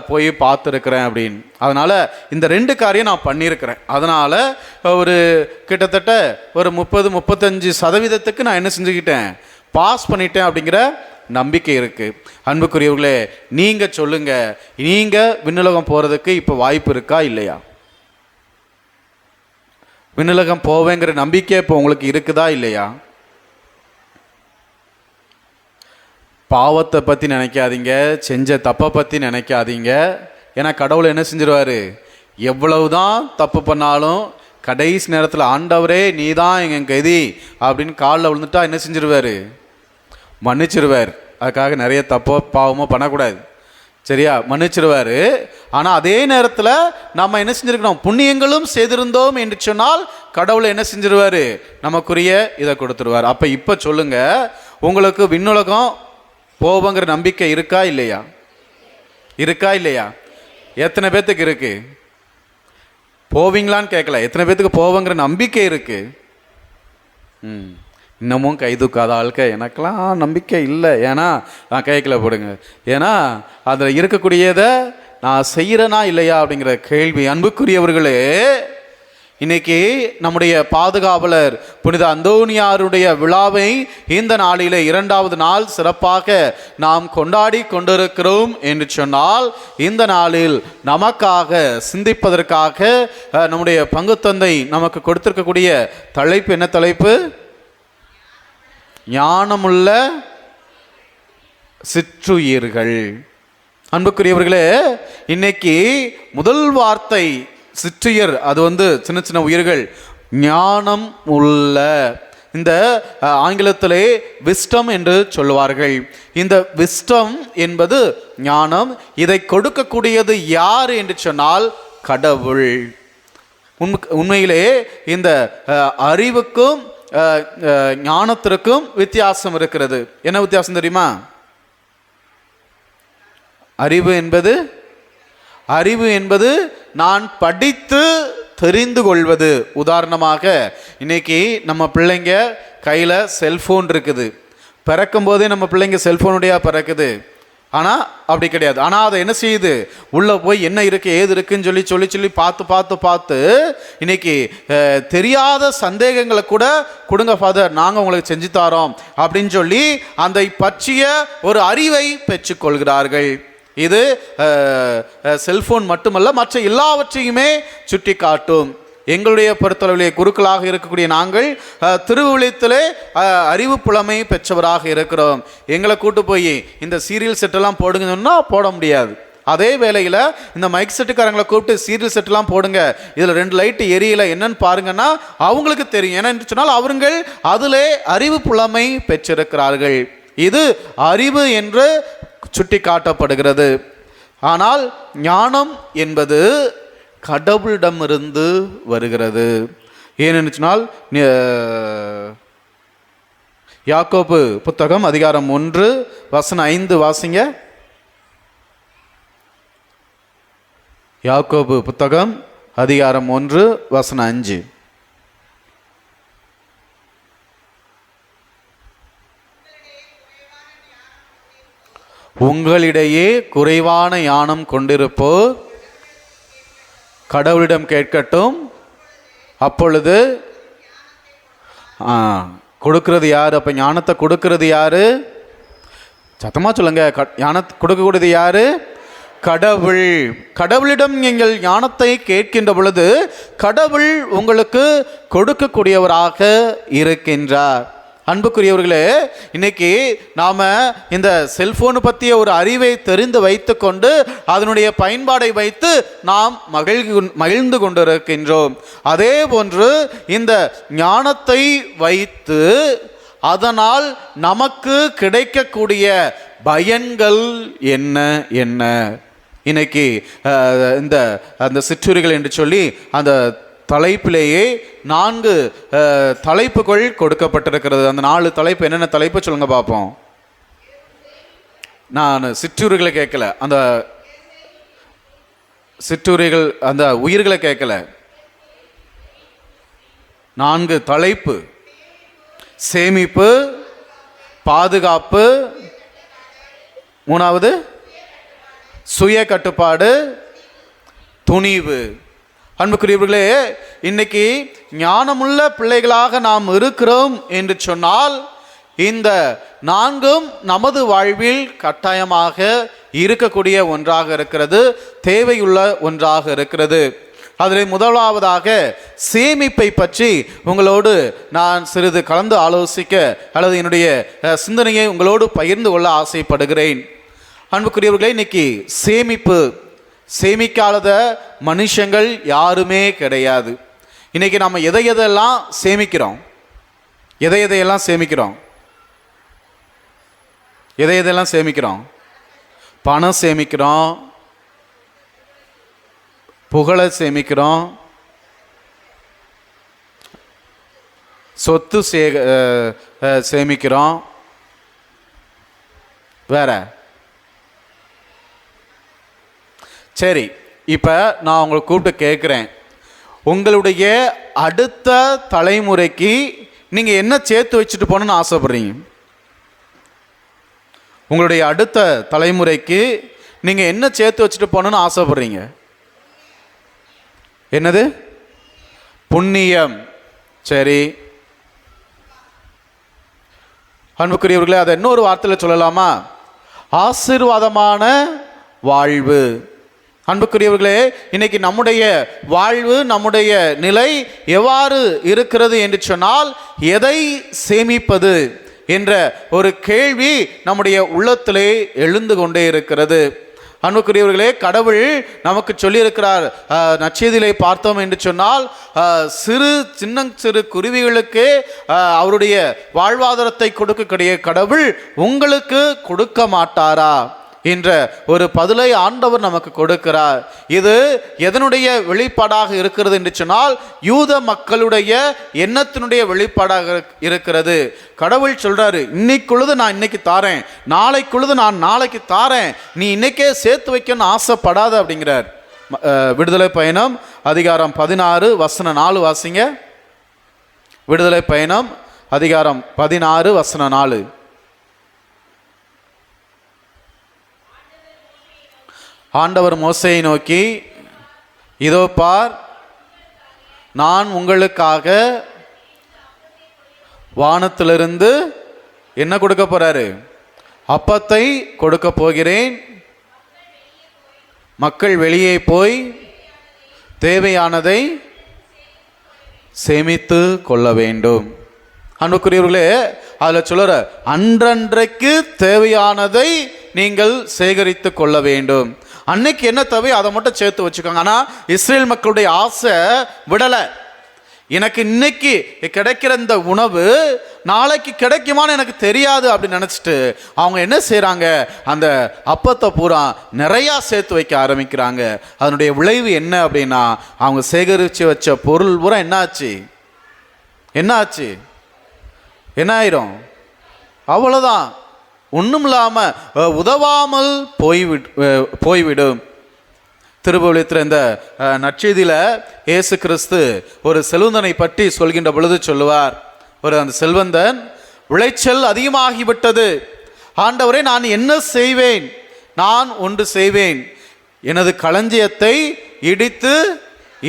போய் பார்த்துருக்கிறேன் அப்படின்னு. அதனால் இந்த 2 காரியம் நான் பண்ணியிருக்கிறேன். அதனால் ஒரு கிட்டத்தட்ட ஒரு 30-35% நான் என்ன செஞ்சுக்கிட்டேன், பாஸ் பண்ணிட்டேன் அப்படிங்கிற நம்பிக்கை இருக்கு. அன்புக்குரியவர்களே, நீங்க சொல்லுங்க, நீங்க விண்ணுலகம் போறதுக்கு இப்போ வாய்ப்பு இருக்கா இல்லையா? விண்ணுலகம் போவேங்கிற நம்பிக்கை இப்போ உங்களுக்கு இருக்குதா இல்லையா? பாவத்தை பற்றி நினைக்காதீங்க, செஞ்ச தப்பை பற்றி நினைக்காதீங்க. ஏன்னா கடவுள் என்ன செஞ்சிருவார்? எவ்வளவுதான் தப்பு பண்ணாலும் கடைசி நேரத்தில் ஆண்டவரே நீ தான் எங்கள் கதி அப்படின்னு காலில் விழுந்துட்டா என்ன செஞ்சிருவார்? மன்னிச்சிருவார். அதுக்காக நிறைய தப்போ பாவமோ பண்ணக்கூடாது, சரியா? மன்னிச்சிருவார். ஆனால் அதே நேரத்தில் நம்ம என்ன செஞ்சுருக்கணும்? புண்ணியங்களும் செய்திருந்தோம் என்று சொன்னால் கடவுளை என்ன செஞ்சிருவார்? நமக்குரிய இதை கொடுத்துருவார். அப்போ இப்போ சொல்லுங்க, உங்களுக்கு விண்ணுலகம் போவங்கிற நம்பிக்கை இருக்கா இல்லையா? இருக்கா இல்லையா? எத்தனை பேர்த்துக்கு இருக்கு? போவீங்களான்னு கேட்கல, எத்தனை பேர்த்துக்கு போவங்கிற நம்பிக்கை இருக்கு? இன்னமும் கை தூக்காத ஆளுக்க எனக்கெல்லாம் நம்பிக்கை இல்லை, ஏன்னா நான் கேட்கல போடுங்க, ஏன்னா அதில் இருக்கக்கூடியதை நான் செய்கிறேனா இல்லையா அப்படிங்கிற கேள்வி. அன்புக்குரியவர்களே, இன்னைக்கு நம்முடைய பாதுகாவலர் புனித அந்தோனியாருடைய விழாவை இந்த நாளிலே 2வது நாள் சிறப்பாக நாம் கொண்டாடி கொண்டிருக்கிறோம் என்று சொன்னால், இந்த நாளில் நமக்காக சிந்திப்பதற்காக நம்முடைய பங்குத்தந்தை நமக்கு கொடுத்திருக்கக்கூடிய தலைப்பு என்ன தலைப்பு? ஞானமுள்ள சிற்றுயிர்கள். அன்புக்குரியவர்களே, இன்னைக்கு முதல் வார்த்தை சிற்றுயிர், அது சின்ன சின்ன உயிர்கள். ஞானம் உள்ள, இந்த ஆங்கிலத்திலே விஸ்டம் என்று சொல்லுவார்கள். இந்த விஸ்டம் என்பது ஞானம். இதை கொடுக்கக்கூடியது யார் என்று சொன்னால் கடவுள். உண்மையிலே இந்த அறிவுக்கும் ஞானத்திற்கும் வித்தியாசம் இருக்கிறது. என்ன வித்தியாசம் தெரியுமா? அறிவு என்பது நான் படித்து தெரிந்து கொள்வது. உதாரணமாக, இன்னைக்கு நம்ம பிள்ளைங்க கையில் செல்ஃபோன் இருக்குது. பிறக்கும் போதே நம்ம பிள்ளைங்க செல்ஃபோனுடைய பிறக்குது. ஆனால் அப்படி கிடையாது. ஆனால் அதை என்ன செய்யுது? உள்ளே போய் என்ன இருக்குது ஏது இருக்குன்னு சொல்லி பார்த்து இன்னைக்கு தெரியாத சந்தேகங்களை கூட கொடுங்க ஃபாதர், நாங்கள் உங்களுக்கு செஞ்சு தரோம் அப்படின்னு சொல்லி அந்த பற்றிய ஒரு அறிவை பெற்றுக்கொள்கிறார்கள். இது செல்போன் மட்டுமல்ல, மற்ற எல்லாவற்றையுமே சுட்டி காட்டும். எங்களுடைய பொறுத்தளவிலே குருக்களாக இருக்கக்கூடிய நாங்கள் திருவிழித்திலே அறிவு புலமை பெற்றவராக இருக்கிறோம். எங்களை கூட்டு போய் இந்த சீரியல் செட்டெல்லாம் போடுங்கன்னா போட முடியாது. அதே வேளையில் இந்த மைக் செட்டுக்காரங்களை கூப்பிட்டு சீரியல் செட்டெல்லாம் போடுங்க, இதில் 2 லைட்டு எரியலை என்னன்னு பாருங்கன்னா அவங்களுக்கு தெரியும். ஏன்னு சொன்னால் அவர்கள் அதிலே அறிவு புலமை பெற்றிருக்கிறார்கள். இது அறிவு என்று சுட்டி காட்டப்படுகிறது. ஆனால் ஞானம் என்பது கடவுளிடமிருந்து வருகிறது. ஏனென்று சொன்னால் யாக்கோபு புத்தகம் அதிகாரம் 1 வசனம் 5 வாசிங்க. யாக்கோபு புத்தகம் அதிகாரம் 1 வசனம் 5. உங்களிடையே குறைவான ஞானம் கொண்டிருப்போர் கடவுளிடம் கேட்கட்டும், அப்பொழுது கொடுக்கிறது யாரு? அப்ப ஞானத்தை கொடுக்கிறது யாரு? சத்தமா சொல்லுங்க. ஞானத்தை கொடுக்கக்கூடியது யாரு? கடவுள். கடவுளிடம் நீங்கள் ஞானத்தை கேட்கின்ற பொழுது கடவுள் உங்களுக்கு கொடுக்கக்கூடியவராக இருக்கின்றார். அன்புக்குரியவர்களே, இன்னைக்கு நாம் இந்த செல்ஃபோனு பற்றிய ஒரு அறிவை தெரிந்து வைத்து கொண்டு அதனுடைய பயன்பாடை வைத்து நாம் மகிழ்ந்து கொண்டிருக்கின்றோம். அதே போன்று இந்த ஞானத்தை வைத்து அதனால் நமக்கு கிடைக்கக்கூடிய பயன்கள் என்ன என்ன? இன்னைக்கு அந்த சிற்றுரைகள் என்று சொல்லி அந்த தலைப்பிலேயே 4 தலைப்புகள் கொடுக்கப்பட்டிருக்கிறது. அந்த 4 தலைப்பு என்னென்ன தலைப்பு சொல்லுங்க பார்ப்போம். நான் சிற்றுரைகளை கேட்கல, அந்த சிற்றுரைகள் அந்த உயிர்களை கேட்கல. 4 தலைப்பு: சேமிப்பு, பாதுகாப்பு, 3வது சுய கட்டுப்பாடு, துணிவு. அன்புக்குரியவர்களே, இன்னைக்கு ஞானமுள்ள பிள்ளைகளாக நாம் இருக்கிறோம் என்று சொன்னால் இந்த நான்கும் நமது வாழ்வில் கட்டாயமாக இருக்கக்கூடிய ஒன்றாக இருக்கிறது, தேவையுள்ள ஒன்றாக இருக்கிறது. அதில் முதலாவதாக சேமிப்பை பற்றி உங்களோடு நான் சிறிது கலந்து ஆலோசிக்க அல்லது என்னுடைய சிந்தனையை உங்களோடு பகிர்ந்து கொள்ள ஆசைப்படுகிறேன். அன்புக்குரியவர்களே, இன்னைக்கு சேமிக்காத மனுஷங்கள் யாருமே கிடையாது. இன்னைக்கு நம்ம எதையெல்லாம் சேமிக்கிறோம்? எதையெல்லாம் சேமிக்கிறோம்? பணம் சேமிக்கிறோம், புகழை சேமிக்கிறோம், சொத்து சேமிக்கிறோம், வேற. சரி, இப்போ நான் உங்களை கூப்பிட்டு கேட்குறேன், உங்களுடைய அடுத்த தலைமுறைக்கு நீங்கள் என்ன சேர்த்து வச்சுட்டு போகணுன்னு ஆசைப்படுறீங்க? உங்களுடைய அடுத்த தலைமுறைக்கு நீங்கள் என்ன சேர்த்து வச்சுட்டு போகணுன்னு ஆசைப்படுறீங்க? என்னது? புண்ணியம். சரி, அன்புக்குரியவர்களே, அதை இன்னொரு வார்த்தையில் சொல்லலாமா? ஆசீர்வாதமான வாழ்வு. அன்புக்குரியவர்களே, இன்னைக்கு நம்முடைய வாழ்வு, நம்முடைய நிலை எவ்வாறு இருக்கிறது என்று சொன்னால், எதை சேமிப்பது என்ற ஒரு கேள்வி நம்முடைய உள்ளத்திலே எழுந்து கொண்டே இருக்கிறது. அன்புக்குரியவர்களே, கடவுள் நமக்கு சொல்லியிருக்கிறார், நற்செய்தியிலே பார்த்தோம் என்று சொன்னால், சிறு குருவிகளுக்கு அவருடைய வாழ்வாதாரத்தை கொடுக்கக்கூடிய கடவுள் உங்களுக்கு கொடுக்க மாட்டாரா என்ற ஒரு பதிலை ஆண்டவர் நமக்கு கொடுக்கிறார். இது எதனுடைய வெளிப்பாடாக இருக்கிறது என்று சொன்னால், யூத மக்களுடைய எண்ணத்தினுடைய வெளிப்பாடாக இருக்கிறது. கடவுள் சொல்றாரு, இன்னைக்குள்ளது நான் இன்னைக்கு தாரேன், நாளைக்குள்ளது நான் நாளைக்கு தாரேன், நீ இன்னைக்கே சேர்த்து வைக்கணும்னு ஆசைப்படாத அப்படிங்கிறார். விடுதலை பயணம் அதிகாரம் 16 வசனம் 4 வாசிங்க. விடுதலை பயணம் அதிகாரம் 16 வசனம் 4. ஆண்டவர் மோசேயை நோக்கி, இதோ பார், நான் உங்களுக்காக வானத்திலிருந்து என்ன கொடுக்க போறாரு? அப்பத்தை கொடுக்க போகிறேன். மக்கள் வெளியே போய் தேவையானதை சேமித்து கொள்ள வேண்டும். அன்புக்குரியவர்களே, அதில் சொல்லுற அன்றன்றைக்கு தேவையானதை நீங்கள் சேகரித்து கொள்ள வேண்டும். அன்னைக்கு என்ன தேவை அதை மட்டும் சேர்த்து வச்சுக்கோங்க. ஆனால் இஸ்ரேல் மக்களுடைய ஆசை விடலை. எனக்கு இன்னைக்கு கிடைக்கிற இந்த உணவு நாளைக்கு கிடைக்குமான்னு எனக்கு தெரியாது அப்படின்னு நினச்சிட்டு அவங்க என்ன செய்கிறாங்க? அந்த அப்பத்தை பூரா நிறையா சேர்த்து வைக்க ஆரம்பிக்கிறாங்க. அதனுடைய விளைவு என்ன அப்படின்னா, அவங்க சேகரித்து வச்ச பொருள் பூரா என்னாச்சு? என்ன ஆயிரும்? அவ்வளோதான், ஒன்றும் இல்லாமல் உதவாமல் போய்விடும். திருப்பலித்தில் இந்த நற்செய்தியில் இயேசு கிறிஸ்து ஒரு செல்வந்தனை பற்றி சொல்கின்ற பொழுது சொல்லுவார், அந்த செல்வந்தன், விளைச்சல் அதிகமாகிவிட்டது, ஆண்டவரே நான் என்ன செய்வேன்? நான் ஒன்று செய்வேன், எனது களஞ்சியத்தை இடித்து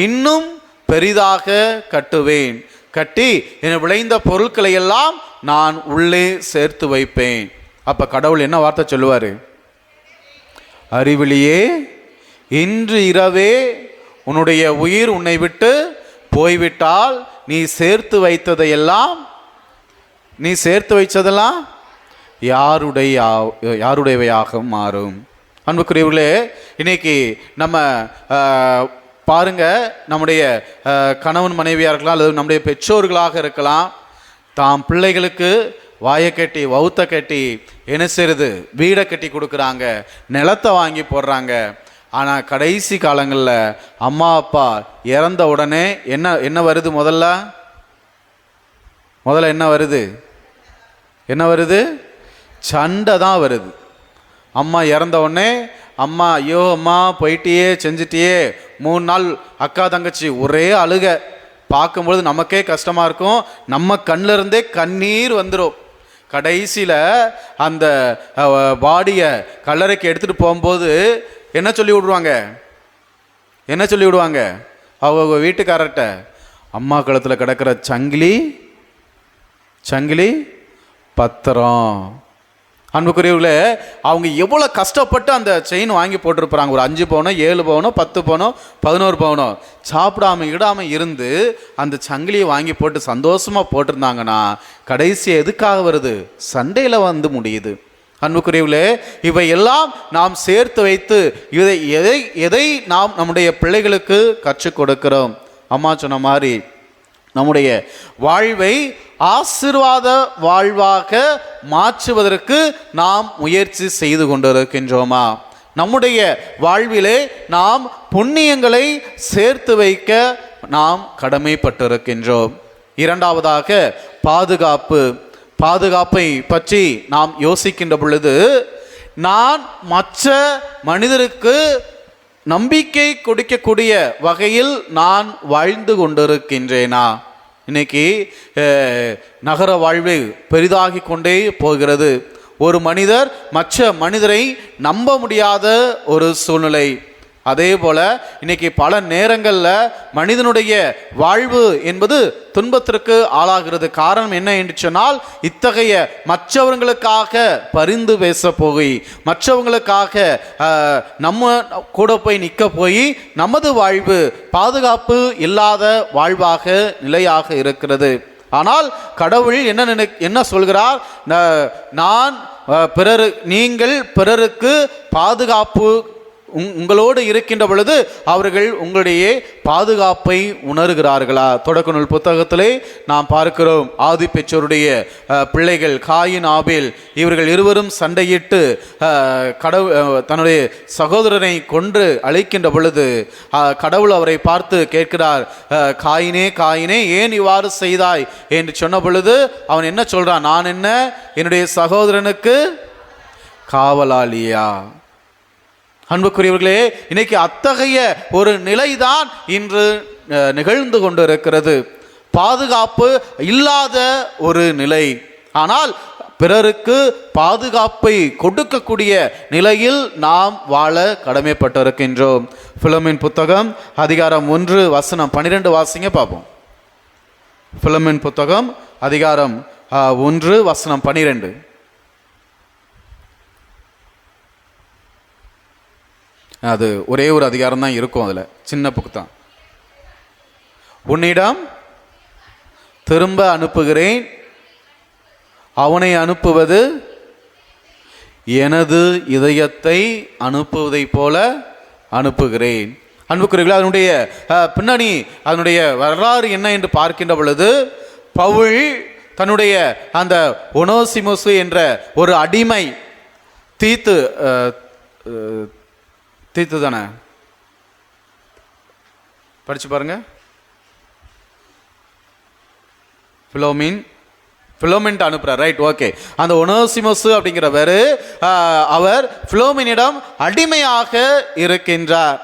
இன்னும் பெரிதாக கட்டுவேன், கட்டி என விளைந்த பொருட்களை எல்லாம் நான் உள்ளே சேர்த்து வைப்பேன். அப்போ கடவுள் என்ன வார்த்தை சொல்லுவார்? அறிவிலியே, இன்று இரவே உன்னுடைய உயிர் உன்னை விட்டு போய்விட்டால் நீ சேர்த்து வைத்ததெல்லாம் யாருடையவையாக மாறும். அன்புக்குரியவர்களே, இன்னைக்கு நம்ம பாருங்க, நம்முடைய கணவன் மனைவியாக இருக்கலாம், அல்லது நம்முடைய பெற்றோர்களாக இருக்கலாம், தாம் பிள்ளைகளுக்கு வாயை கட்டி வவுத்த கட்டி என்ன செய்யுது? வீடை கட்டி கொடுக்குறாங்க, நிலத்தை வாங்கி போடுறாங்க. ஆனால் கடைசி காலங்களில் அம்மா அப்பா இறந்த உடனே என்ன வருது? முதல்ல என்ன வருது? சண்டை தான் வருது. அம்மா இறந்த உடனே அம்மா, ஐயோ அம்மா போயிட்டியே, செஞ்சிட்டியே, 3 நாள் அக்கா தங்கச்சி ஒரே அழுக. பார்க்கும்பொழுது நமக்கே கஷ்டமாக இருக்கும், நம்ம கண்ணில் இருந்தே கண்ணீர் வந்துடும். கடைசியில் அந்த பாடியை கல்லறைக்கு எடுத்துகிட்டு போகும்போது என்ன சொல்லி விடுவாங்க? அவங்க வீட்டுக்காரர்கிட்ட, அம்மா கழுத்தில் கிடக்கிற சங்கிலி பத்திரம். அன்புக்குரியவர்களே, அவங்க எவ்வளோ கஷ்டப்பட்டு அந்த செயின் வாங்கி போட்டிருப்பாங்க. ஒரு 5 பவுனோ 7 பவுனோ 10 பவுனோ 11 பவுனோ சாப்பிடாம இடாமல் இருந்து அந்த சங்கிலியை வாங்கி போட்டு சந்தோஷமாக போட்டிருந்தாங்கன்னா கடைசி எதுக்காக வருது? சண்டையில் வந்து முடியுது. அன்புக்குரியவர்களே, இவை எல்லாம் நாம் சேர்த்து வைத்து எதை நாம் நம்முடைய பிள்ளைகளுக்கு கற்றுக் கொடுக்கிறோம்? அம்மா சொன்ன மாதிரி நம்முடைய வாழ்வை ஆசீர்வாத வாழ்வாக மாற்றுவதற்கு நாம் முயற்சி செய்து கொண்டிருக்கின்றோமா? நம்முடைய வாழ்விலே நாம் புண்ணியங்களை சேர்த்து வைக்க நாம் கடமைப்பட்டிருக்கின்றோம். இரண்டாவதாக பாதுகாப்பை பற்றி நாம் யோசிக்கின்ற பொழுது, நான் மற்ற மனிதருக்கு நம்பிக்கை கொடுக்கக்கூடிய வகையில் நான் வாழ்ந்து கொண்டிருக்கின்றேனா? இன்னைக்கு நகர வாழ்வு பெரிதாகி கொண்டே போகிறது. ஒரு மனிதர் மற்ற மனிதரை நம்ப முடியாத ஒரு சூழ்நிலை. அதே போல இன்னைக்கு பல நேரங்களில் மனிதனுடைய வாழ்வு என்பது துன்பத்திற்கு ஆளாகிறது. காரணம் என்ன என்று சொன்னால், இத்தகைய மற்றவர்களுக்காக பரிந்து பேச போய், மற்றவங்களுக்காக நம்ம கூட போய் நிற்க போய் நமது வாழ்வு பாதுகாப்பு இல்லாத வாழ்வாக நிலையாக இருக்கிறது. ஆனால் கடவுள் என்ன சொல்கிறார்? நீங்கள் பிறருக்கு பாதுகாப்பு உங்களோடு இருக்கின்ற பொழுது அவர்கள் உங்களுடைய பாதுகாப்பை உணர்கிறார்களா? தொடக்க நூல் புத்தகத்திலே நாம் பார்க்கிறோம், ஆதி பெற்றோருடைய பிள்ளைகள் காயின் ஆபேல் இவர்கள் இருவரும் சண்டையிட்டு தன்னுடைய சகோதரனை கொன்று அழிக்கின்ற பொழுது கடவுள் அவரை பார்த்து கேட்கிறார், காயினே காயினே ஏன் இவ்வாறு செய்தாய் என்று சொன்ன பொழுது அவன் என்ன சொல்றான்? நான் என்ன என்னுடைய சகோதரனுக்கு காவலாளியா? அன்புக்குரியவர்களே, இன்னைக்கு அத்தகைய ஒரு நிலைதான் இன்று நிகழ்ந்து கொண்டிருக்கிறது. பாதுகாப்பு இல்லாத ஒரு நிலை. ஆனால் பிறருக்கு பாதுகாப்பை கொடுக்கக்கூடிய நிலையில் நாம் வாழ கடமைப்பட்டிருக்கின்றோம். பிலோமின் புத்தகம் அதிகாரம் 1 வசனம் 12 வாசிங்க பார்ப்போம். பிலோமின் புத்தகம் அதிகாரம் 1 வசனம் 12. அது ஒரே ஒரு அதிகாரம் தான் இருக்கும், அதில் சின்ன புக்கு தான். உன்னிடம் திரும்ப அனுப்புகிறேன், அவனை அனுப்புவது எனது இதயத்தை அனுப்புவதை போல அனுப்புகிறேன். அன்புக்குரியவர்களே, அதனுடைய பின்னணி, அதனுடைய வரலாறு என்ன என்று பார்க்கின்ற பொழுது, பவுல் தன்னுடைய அந்த ஒனோசிமுசு என்ற ஒரு அடிமை, தீத்து தானே, படிச்சு பாருங்க. பிலோமின் அனுப்புறார், ரைட், ஓகே. அந்த ஒனோசிமோஸ் அப்படிங்கிறவர் அவர் பிலோமினிடம் அடிமையாக இருக்கின்றார்.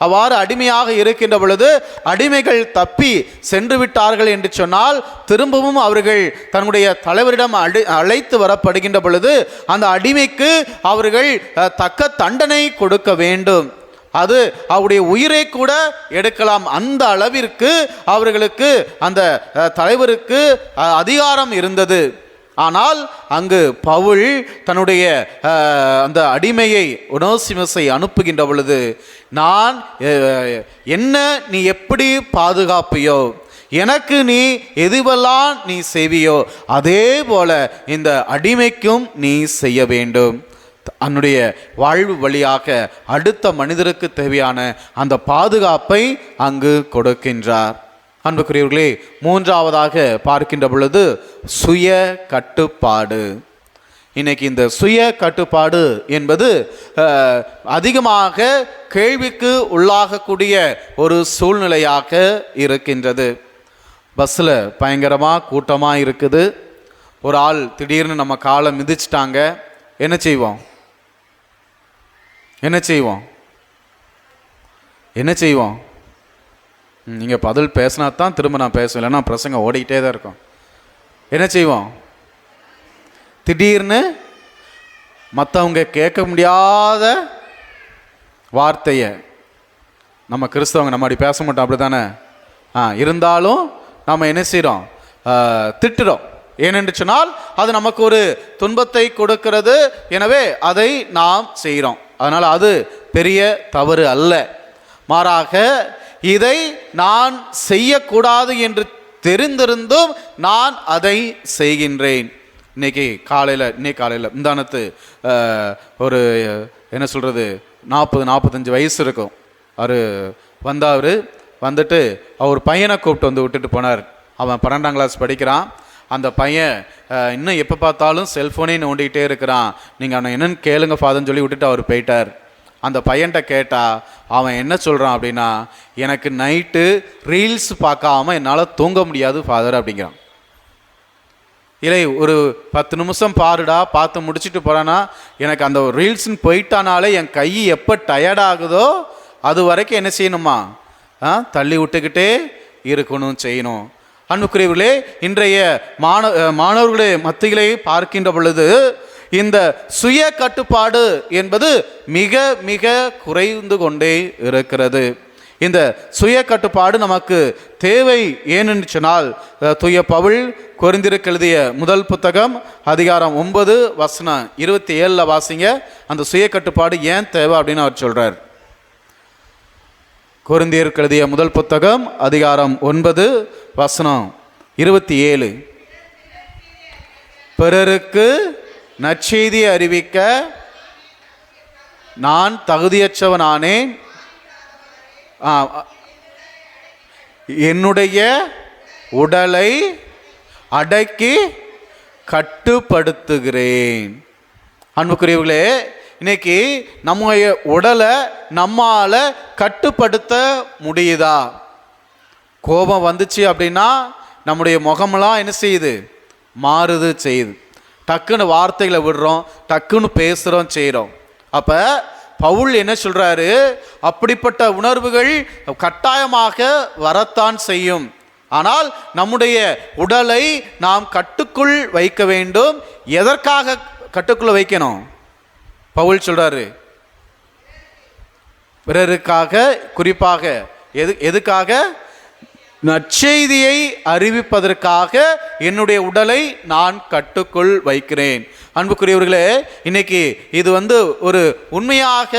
அவ்வாறு அடிமையாக இருக்கின்ற பொழுது அடிமைகள் தப்பி சென்று விட்டார்கள் என்று சொன்னால், திரும்பவும் அவர்கள் தன்னுடைய தலைவரிடம் அழைத்து வரப்படுகின்ற பொழுது அந்த அடிமைக்கு அவர்கள் தக்க தண்டனை கொடுக்க வேண்டும். அது அவருடைய உயிரை கூட எடுக்கலாம். அந்த அளவிற்கு அவர்களுக்கு, அந்த தலைவருக்கு அதிகாரம் இருந்தது. ஆனால் அங்கு பவுல் தன்னுடைய அந்த அடிமையை ஒனோசிமஸை அனுப்புகின்ற பொழுது, நான் என்ன நீ எப்படி பாதுகாப்பியோ, எனக்கு நீ எதுவெல்லாம் நீ செய்வியோ அதே போல இந்த அடிமைக்கும் நீ செய்ய வேண்டும். தன்னுடைய வாழ்வு வழியாக அடுத்த மனிதருக்கு தேவையான அந்த பாதுகாப்பை அங்கு கொடுக்கின்றார். அன்புக்குரியவர்களே, மூன்றாவதாக பார்க்கின்ற பொழுது சுய கட்டுப்பாடு. இன்னைக்கு இந்த சுய கட்டுப்பாடு என்பது அதிகமாக கேள்விக்கு உள்ளாகக்கூடிய ஒரு சூழ்நிலையாக இருக்கின்றது. பஸ்ஸில் பயங்கரமாக கூட்டமாக இருக்குது. ஒரு ஆள் திடீர்னு நம்ம காலை மிதிச்சிட்டாங்க. என்ன செய்வோம்? நீங்கள் பதில் பேசினா தான் திரும்ப நான் பேசுவேன், இல்லைன்னா பிரசங்க ஓடிக்கிட்டே தான் இருக்கும். என்ன செய்வோம்? திடீர்னு மற்றவங்க கேட்க முடியாத வார்த்தையை, நம்ம கிறிஸ்தவங்க நம்ம அப்படி பேச மாட்டோம், அப்படி தானே? இருந்தாலும் நம்ம என்ன செய்கிறோம்? திட்டுறோம். ஏனென்று சொன்னால் அது நமக்கு ஒரு துன்பத்தை கொடுக்கிறது. எனவே அதை நாம் செய்கிறோம். அதனால் அது பெரிய தவறு அல்ல. மாறாக இதை நான் செய்யக்கூடாது என்று தெரிந்திருந்தும் நான் அதை செய்கின்றேன். இன்னைக்கு காலையில் முந்தானத்து ஒரு என்ன சொல்கிறது 40-45 வயசு இருக்கும். அவர் வந்துட்டு அவர் பையனை கூப்பிட்டு வந்து விட்டுட்டு போனார். அவன் 12ஆம் கிளாஸ் படிக்கிறான். அந்த பையன் இன்னும் எப்போ பார்த்தாலும் செல்ஃபோனே நோண்டிக்கிட்டே இருக்கிறான். நீங்கள் அவனை என்னன்னு கேளுங்க ஃபாதர்னு சொல்லி விட்டுட்டு அவர் போயிட்டார். அந்த பையன்கிட்ட கேட்டால் அவன் என்ன சொல்கிறான் அப்படின்னா, எனக்கு நைட்டு ரீல்ஸ் பார்க்காம என்னால் தூங்க முடியாது ஃபாதர் அப்படிங்கிறான். இல்லை ஒரு 10 நிமிஷம் பாருடா, பார்த்து முடிச்சுட்டு போகிறான்னா, எனக்கு அந்த ரீல்ஸ்ன்னு போயிட்டானாலே என் கை எப்போ டயர்டாகுதோ அது வரைக்கும் என்ன செய்யணுமா, தள்ளி விட்டுக்கிட்டே இருக்கணும், செய்யணும். அன்புக்குரியவர்களே, இன்றைய மாணவர்களே மத்தியிலே பார்க்கின்ற பொழுது இந்த சுய கட்டுப்பாடு என்பது மிக மிக குறைந்து கொண்டே இருக்கிறது. இந்த சுய கட்டுப்பாடு நமக்கு தேவை. ஏனென்று சொன்னால் தூய பவுல் கொரிந்தியருக்கு எழுதிய முதல் புத்தகம் அதிகாரம் 9 வசனம் 27 வாசிங்க. அந்த சுய கட்டுப்பாடு ஏன் தேவை அப்படின்னு அவர் சொல்றார். கொரிந்தியருக்கு எழுதிய முதல் புத்தகம் அதிகாரம் 9 வசனம் 27. பிறருக்கு நற்செய்தியை அறிவிக்க நான் தகுதியற்றவனானேன், என்னுடைய உடலை அடக்கி கட்டுப்படுத்துகிறேன். அன்புக்குரியவர்களே, இன்னைக்கு நம்முடைய உடலை நம்மால கட்டுப்படுத்த முடியுதா? கோபம் வந்துச்சு அப்படின்னா நம்முடைய முகமெல்லாம் என்ன செய்யுது, மாறுது செய்யுது. டக்குன்னு வார்த்தைகளை விடுறோம், டக்குன்னு பேசுகிறோம், செய்கிறோம். அப்போ பவுல் என்ன சொல்கிறாரு, அப்படிப்பட்ட உணர்வுகள் கட்டாயமாக வரத்தான் செய்யும். ஆனால் நம்முடைய உடலை நாம் கட்டுக்குள் வைக்க வேண்டும். எதற்காக கட்டுக்குள்ள வைக்கணும்? பவுல் சொல்கிறாரு, பிறருக்காக, குறிப்பாக எதுக்காக? நற்செய்தியை அறிவிப்பதற்காக என்னுடைய உடலை நான் கட்டுக்குள் வைக்கிறேன். அன்புக்குரியவர்களே, இன்னைக்கு இது ஒரு உண்மையாக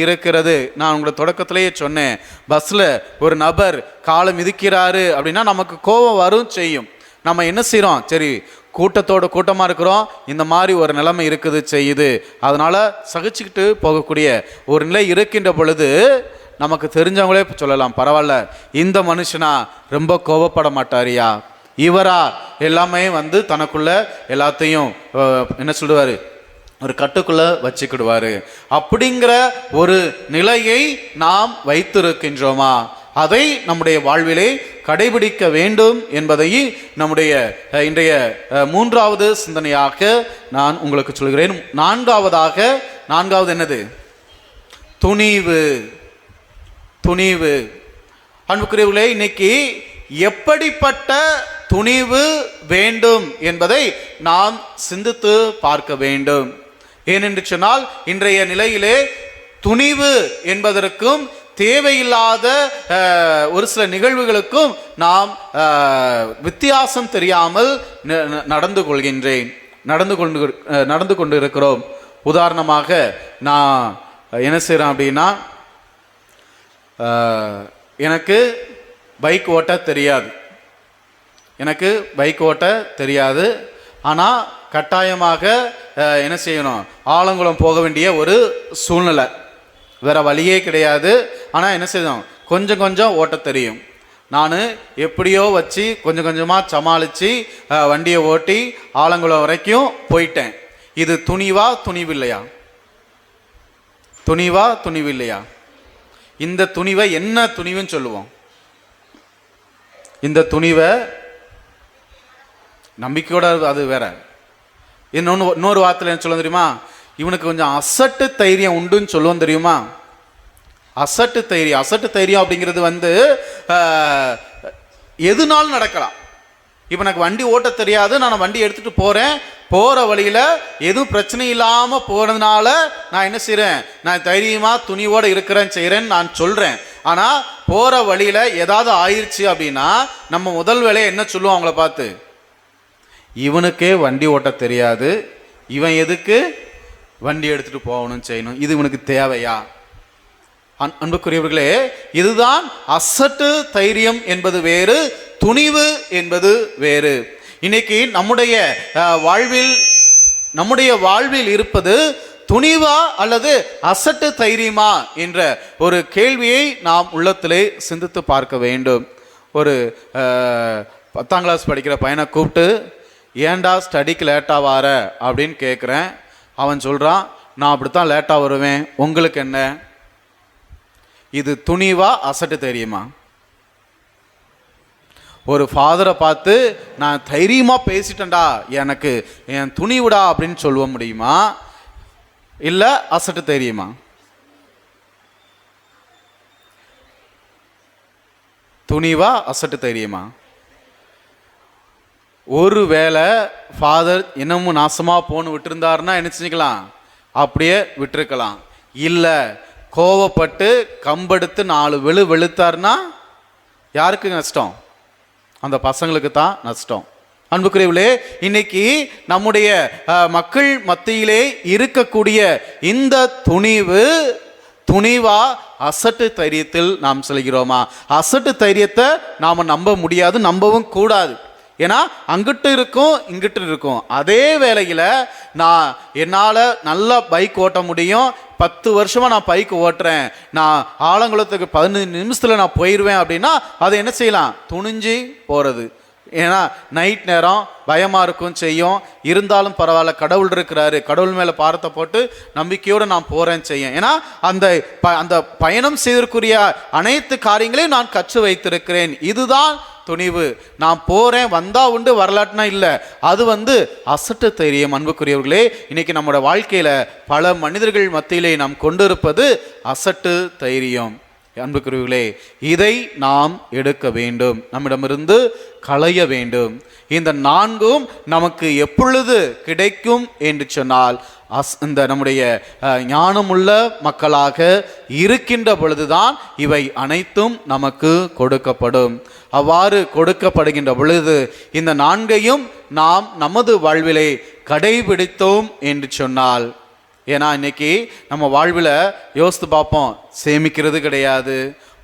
இருக்கிறது. நான் உங்களை தொடக்கத்திலேயே சொன்னேன், பஸ்ஸில் ஒரு நபர் காலை மிதிக்கிறாரு அப்படின்னா நமக்கு கோபம் வரும் செய்யும். நம்ம என்ன செய்கிறோம், சரி கூட்டமாக இருக்கிறோம், இந்த மாதிரி ஒரு நிலைமை இருக்குது செய்யுது, அதனால் சகிச்சுக்கிட்டு போகக்கூடிய ஒரு நிலை இருக்கின்ற பொழுது நமக்கு தெரிஞ்சவங்களே சொல்லலாம், பரவாயில்ல இந்த மனுஷனா ரொம்ப கோபப்பட மாட்டாரியா, இவரா எல்லாமே தனக்குள்ள எல்லாத்தையும் என்ன சொல்லுவார், ஒரு கட்டுக்குள்ள வச்சுக்கிடுவார். அப்படிங்கிற ஒரு நிலையை நாம் வைத்திருக்கின்றோமா? அதை நம்முடைய வாழ்விலே கடைபிடிக்க வேண்டும் என்பதை நம்முடைய இன்றைய 3வது சிந்தனையாக நான் உங்களுக்கு சொல்கிறேன். நான்காவது என்னது? துணிவு. அன்புக்குரியவர்களே, இன்னைக்கு எப்படிப்பட்ட துணிவு வேண்டும் என்பதை நாம் சிந்தித்து பார்க்க வேண்டும். ஏனென்று சொன்னால் இன்றைய நிலையிலே துணிவு என்பதற்கும் தேவையில்லாத ஒரு சில நிகழ்வுகளுக்கும் நாம் வித்தியாசம் தெரியாமல் நடந்து கொண்டு இருக்கிறோம். உதாரணமாக நான் என்ன செய்கிறேன் அப்படின்னா, எனக்கு பைக் ஓட்ட தெரியாது. ஆனால் கட்டாயமாக என்ன செய்யணும், ஆலங்குளம் போக வேண்டிய ஒரு சூழ்நிலை, வேற வழியே கிடையாது. ஆனால் என்ன செய்யணும், கொஞ்சம் கொஞ்சம் ஓட்ட தெரியும். நான் எப்படியோ வச்சு கொஞ்சம் கொஞ்சமாக சமாளித்து வண்டியை ஓட்டி ஆலங்குளம் வரைக்கும் போயிட்டேன். இது துணிவில்லையா? இந்த துணிவை என்ன துணிவுன்னு சொல்லுவோம்? இந்த துணிவை நம்பிக்கையோட, அது வேற. இன்னொரு வார்த்தையில் என்ன சொல்ல தெரியுமா, இவனுக்கு கொஞ்சம் அசட்டு தைரியம் உண்டுன்னு சொல்லுவோம் தெரியுமா? அசட்டு தைரியம் அப்படிங்கிறது எதுனாலும் நடக்கலாம். இப்போ எனக்கு வண்டி ஓட்ட தெரியாது, நான் வண்டி எடுத்துகிட்டு போகிற வழியில் எதுவும் பிரச்சனை இல்லாமல் போகிறதுனால நான் என்ன செய்கிறேன், நான் தைரியமாக துணிவோடு செய்கிறேன்னு நான் சொல்கிறேன். ஆனால் போகிற வழியில் ஏதாவது ஆயிடுச்சு அப்படின்னா நம்ம முதல் வேலையை என்ன சொல்லுவோம் அவங்கள பார்த்து, இவனுக்கே வண்டி ஓட்ட தெரியாது, இவன் எதுக்கு வண்டி எடுத்துகிட்டு போகணும் செய்யணும், இது இவனுக்கு தேவையா? அன்புக்குரியவர்களே, இதுதான் அசட்டு தைரியம் என்பது வேறு, துணிவு என்பது வேறு. இன்னைக்கு நம்முடைய வாழ்வில் இருப்பது துணிவா அல்லது அசட்டு தைரியமா என்ற ஒரு கேள்வியை நாம் உள்ளத்திலே சிந்தித்து பார்க்க வேண்டும். ஒரு 10ஆம் கிளாஸ் படிக்கிற பையனை கூப்பிட்டு, ஏன்டா ஸ்டடிக்கு லேட்டாக வார அப்படின்னு கேட்குறேன். அவன் சொல்கிறான், நான் அப்படித்தான் லேட்டாக வருவேன், உங்களுக்கு என்ன? இது துணிவா அசட்டு தெரியுமா? ஒரு ஃபாதரை பார்த்து நான் தைரியமாக பேசிட்டேன்டா, எனக்கு என் துணிவுடா அப்படின்னு சொல்ல முடியுமா? இல்லை அசட்டு தெரியுமா? துணிவா அசட்டு தெரியுமா? ஒரு வேளை ஃபாதர் இன்னமும் நாசமாக போன்னு விட்டுருந்தாருன்னா என்ன செஞ்சுக்கலாம், அப்படியே விட்டுருக்கலாம். இல்லை கோவப்பட்டு கம்பெடுத்து 4 வெளுத்தாருன்னா யாருக்கு நஷ்டம்? அந்த பசங்களுக்கு தான் நஷ்டம். அன்புக்குரியவர்களே, இன்னைக்கு நம்முடைய மக்கள் மத்தியிலே இருக்கக்கூடிய இந்த துணிவா அசட்டு தைரியத்தில் நாம் செல்கிறோமா? அசட்டு தைரியத்தை நாம் நம்ப முடியாது, நம்பவும் கூடாது. ஏன்னா அங்கிட்டு இருக்கும் இங்கிட்டு இருக்கும். அதே வேளையில் என்னால் நல்லா பைக் ஓட்ட முடியும், 10 வருஷமாக நான் பைக் ஓட்டுறேன், நான் ஆலங்குளத்துக்கு 15 நிமிஷத்தில் நான் போயிடுவேன் அப்படின்னா அதை என்ன செய்யலாம்? துணிஞ்சு போகிறது. ஏன்னா நைட் நேரம் பயமாக இருக்கும் செய்யும், இருந்தாலும் பரவாயில்ல, கடவுள் இருக்கிறாரு, கடவுள் மேலே பாரத்தை போட்டு நம்பிக்கையோடு நான் போகிறேன் செய்யும். ஏன்னா அந்த பயணம் செய்திருக்கிற அனைத்து காரியங்களையும் நான் கற்று வைத்திருக்கிறேன். இதுதான் துணிவு. நான் போகிறேன், வந்தா உண்டு, வரலாற்றுனா இல்லை. அது அசட்டு தைரியம். அன்புக்குரியவர்களே, இன்னைக்கு நம்மளோட வாழ்க்கையில் பல மனிதர்கள் மத்தியிலே நாம் கொண்டிருப்பது அசட்டு தைரியம். அன்புக்குரியவர்களே, இதை நாம் எடுக்க வேண்டும், நம்மிடமிருந்து களைய வேண்டும். இந்த 4ம் நமக்கு எப்பொழுது கிடைக்கும் என்று சொன்னால், இந்த நம்முடைய ஞானமுள்ள மக்களாக இருக்கின்ற பொழுதுதான் இவை அனைத்தும் நமக்கு கொடுக்கப்படும். அவ்வாறு கொடுக்கப்படுகின்ற பொழுது இந்த 4ஐயும் நாம் நமது வாழ்விலே கடைபிடித்தோம் என்று சொன்னால், ஏன்னா இன்னைக்கு நம்ம வாழ்வில் யோசித்து பார்ப்போம், சேமிக்கிறது கிடையாது,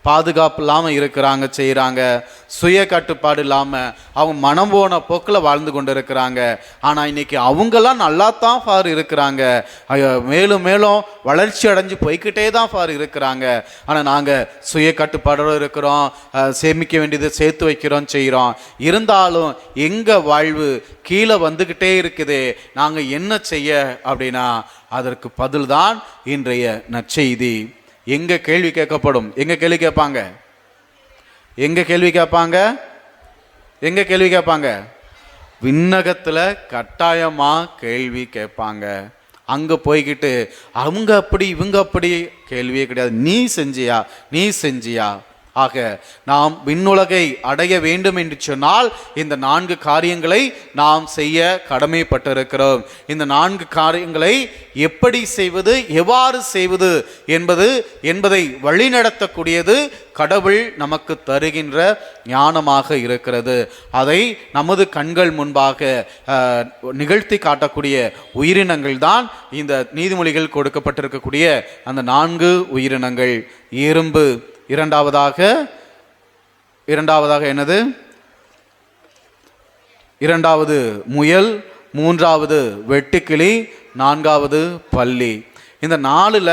பாதுகாப்பு இல்லாமல் இருக்கிறாங்க, செய்கிறாங்க, சுய கட்டுப்பாடு இல்லாமல் அவங்க மனம் போன போக்கில் வாழ்ந்து கொண்டு இருக்கிறாங்க. ஆனால் இன்னைக்கு அவங்கெல்லாம் நல்லா தான் ஃபார் இருக்கிறாங்க, மேலும் மேலும் வளர்ச்சி அடைஞ்சு போய்கிட்டே தான் ஃபார் இருக்கிறாங்க. ஆனால் நாங்கள் சுய கட்டுப்பாடோடு இருக்கிறோம், சேமிக்க வேண்டியதை சேர்த்து வைக்கிறோம், செய்கிறோம். இருந்தாலும் எங்கள் வாழ்வு கீழே வந்துக்கிட்டே இருக்குது. நாங்கள் என்ன செய்ய அப்படின்னா, அதற்கு பதில் தான் இன்றைய நற்செய்தி. எங்க கேள்வி கேட்கப்படும்? எங்க கேள்வி கேட்பாங்க? விண்ணகத்துல கட்டாயமா கேள்வி கேட்பாங்க. அங்க போய்கிட்டு அவங்க அப்படி இவங்க அப்படி கேள்வியே கிடையாது. நீ செஞ்சியா? ஆக நாம் விண்ணுலகை அடைய வேண்டும் என்று சொன்னால் இந்த 4 காரியங்களை நாம் செய்ய கடமைப்பட்டிருக்கிறோம். இந்த 4 காரியங்களை எப்படி செய்வது, எவ்வாறு செய்வது என்பதை வழிநடத்தக்கூடியது கடவுள் நமக்கு தருகின்ற ஞானமாக இருக்கிறது. அதை நமது கண்கள் முன்பாக நிகழ்த்தி காட்டக்கூடிய உயிரினங்கள் தான் இந்த நீதிமொழிகள் கொடுக்கப்பட்டிருக்கக்கூடிய அந்த 4 உயிரினங்கள். எறும்பு, இரண்டாவதாக என்னது? இரண்டாவது முயல், மூன்றாவது வெட்டுக்கிளி, 4வது பல்லி. இந்த 4ல்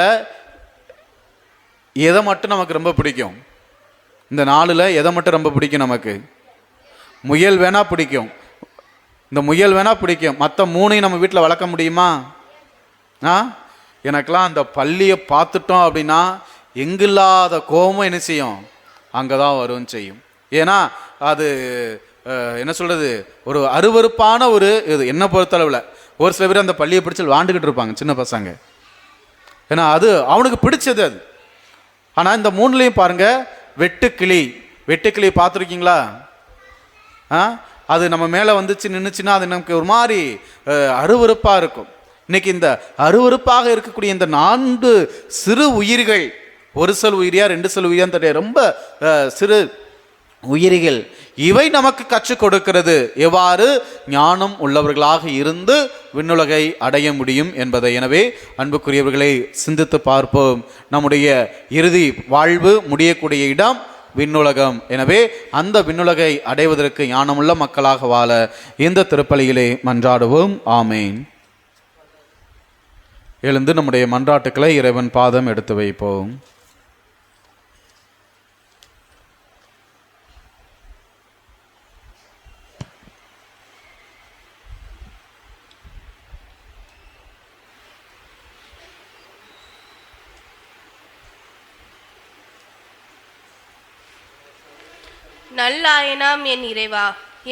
எதை மட்டும் நமக்கு ரொம்ப பிடிக்கும்? இந்த 4ல் எதை மட்டும் ரொம்ப பிடிக்கும் நமக்கு? முயல் வேணா பிடிக்கும், இந்த முயல் வேணா பிடிக்கும். மற்ற 3ஐயும் நம்ம வீட்டில் வளர்க்க முடியுமா? எனக்கெல்லாம் அந்த பல்லியை பார்த்துட்டோம் அப்படின்னா எங்கில்லாத கோபமும் என்ன செய்யும்? அங்கே தான் வரும் செய்யும். ஏன்னா அது என்ன சொல்கிறது, ஒரு அருவருப்பான ஒரு இது. என்னை பொறுத்தளவில் ஒரு சில பேர் அந்த பள்ளியை பிடிச்சி வாண்டுக்கிட்டு இருப்பாங்க, சின்ன பசங்க. ஏன்னா அது அவனுக்கு பிடிச்சது அது. ஆனால் இந்த 3லையும் பாருங்கள், வெட்டுக்கிளி பார்த்துருக்கீங்களா? அது நம்ம மேலே நின்றுச்சுன்னா அது நமக்கு ஒரு மாதிரி அருவருப்பாக இருக்கும். இன்னைக்கு இந்த அருவருப்பாக இருக்கக்கூடிய இந்த 4 சிறு உயிர்கள், ஒரு சொல் உயிரியா 2 சொல் உயிரியான்னு தெரிய, ரொம்ப சிறு உயிரிகள் இவை நமக்கு கற்றுக் கொடுக்கிறது எவ்வாறு ஞானம் உள்ளவர்களாக இருந்து விண்ணுலகை அடைய முடியும் என்பதை. எனவே அன்புக்குரியவர்களை சிந்தித்து பார்ப்போம். நம்முடைய இறுதி வாழ்வு முடியக்கூடிய இடம் விண்ணுலகம். எனவே அந்த விண்ணுலகை அடைவதற்கு ஞானமுள்ள மக்களாக வாழ இந்த திருப்பலியிலே மன்றாடுவோம். ஆமேன். எழுந்து நம்முடைய மன்றாட்டுக்களை இறைவன் பாதம் எடுத்து வைப்போம். நல்லாயனாம் என் இறைவா,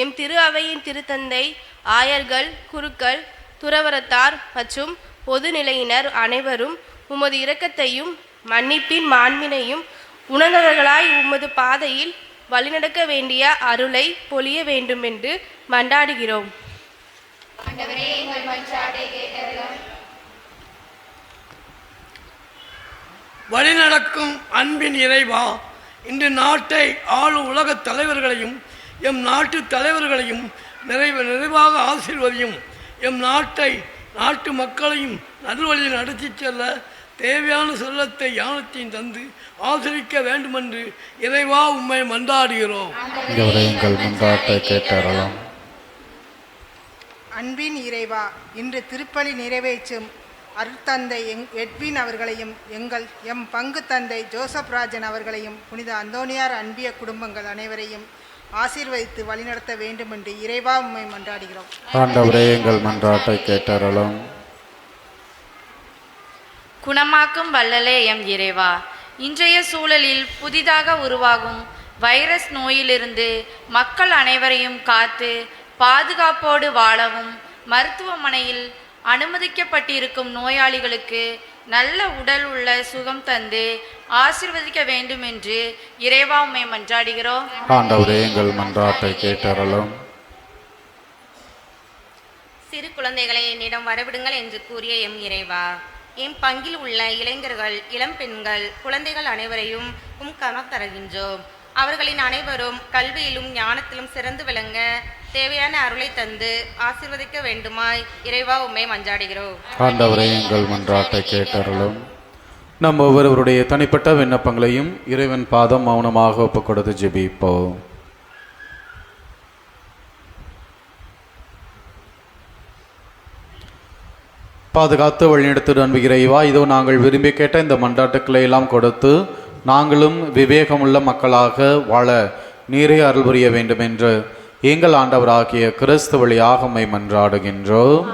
எம் திரு அவையின் திருத்தந்தை, ஆயர்கள், குருக்கள், துறவரத்தார் மற்றும் பொதுநிலையினர் அனைவரும் உமது இரக்கத்தையும் மன்னிப்பின் மாண்பினையும் உணர்ந்தவர்களாய் உமது பாதையில் வழிநடக்க வேண்டிய அருளை பொழிய வேண்டும் என்று மன்றாடுகிறோம். வழிநடக்கும் அன்பின் இறைவா, இன்று நாட்டை ஆளும் உலகத் தலைவர்களையும் எம் நாட்டு தலைவர்களையும் நிறைவாக ஆசீர்வதியும். எம் நாட்டு மக்களையும் நல்வழியில் நடத்தி செல்ல தேவையான செல்லத்தை ஞானத்தையும் தந்து ஆசிரிக்க வேண்டுமென்று இறைவா உம்மை மன்றாடுகிறோம். அன்பின் இறைவா, இன்று திருப்பலி நிறைவேற்றும் அருட்தந்தை எட்வின் அவர்களையும் எம் பங்கு தந்தை ஜோசப் ராஜன் அவர்களையும் புனித அந்தோனியார் அன்பிய குடும்பங்கள் அனைவரையும் ஆசீர்வதித்து வழிநடத்த வேண்டும் என்று இறைவா உம்மை மன்றாடுகிறோம். ஆண்டவரே, எங்கள் மன்றாட்டை கேட்டருளும். குணமாக்கும் வல்லலே எம் இறைவா, இன்றைய சூழலில் புதிதாக உருவாகும் வைரஸ் நோயிலிருந்து மக்கள் அனைவரையும் காத்து பாதுகாப்போடு வாழவும், மருத்துவமனையில் அனுமதிக்கப்பட்டிருக்கும் நோயாளிகளுக்கு நல்ல உடல் உள்ள சுகம் தந்து ஆசீர்வதிக்க வேண்டும் என்று இறைவா உம்மை மன்றாடுகிறோம். ஆண்டவரே, எங்கள் மன்றாட்டை கேட்டருளும். சிறு குழந்தைகளை என்னிடம் வரவிடுங்கள் என்று கூறிய எம் இறைவா, எம் பங்கில் உள்ள இளைஞர்கள், இளம் பெண்கள், குழந்தைகள் அனைவரையும் கரம் தருகின்றோம். அவர்களின் அனைவரும் கல்வியிலும் ஞானத்திலும் சிறந்து விளங்க தேவையான அருளை தந்து ஆசீர்வதிக்க வேண்டுமாய் இறைவா உம்மை மன்றாடுகிறோம். ஆண்டவரே, எங்கள் மன்றாட்டை கேட்டருளும். நம் ஒவ்வொருவருடைய தனிப்பட்ட விண்ணப்பங்களையும் இறைவன் பாதம் மௌனமாக ஒப்புக் கொடுத்து ஜெபிப்போம். பாதுகாத்து வழிநடத்து அன்பு இறைவா, இதோ நாங்கள் விரும்பி கேட்ட இந்த மன்றாட்டுக்களை எல்லாம் கொடுத்து நாங்களும் விவேகமுள்ள மக்களாக வாழ நீரே அருள் புரிய வேண்டும் என்று எங்கள் ஆண்டவராகிய கிறிஸ்து வழியாக உம்மை மன்றாடுகின்றோம்.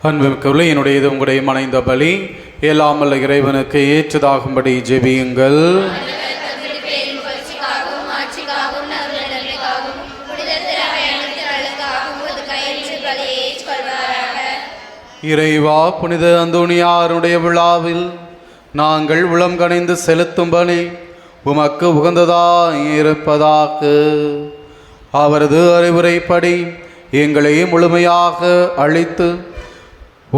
அன்புமிக்கவர்களே, என்னுடையது உங்களுடைய மனைந்த பலி எல்லாமல்ல இறைவனுக்கு ஏற்றதாகும்படி ஜெபியுங்கள். இறைவா, புனித அந்தோணியாருடைய விழாவில் நாங்கள் உளம் கனிந்து செலுத்தும் பலி உமக்கு உகந்ததாயிருப்பதாக. அவரது அறிவுரைப்படி எங்களை முழுமையாக அழித்து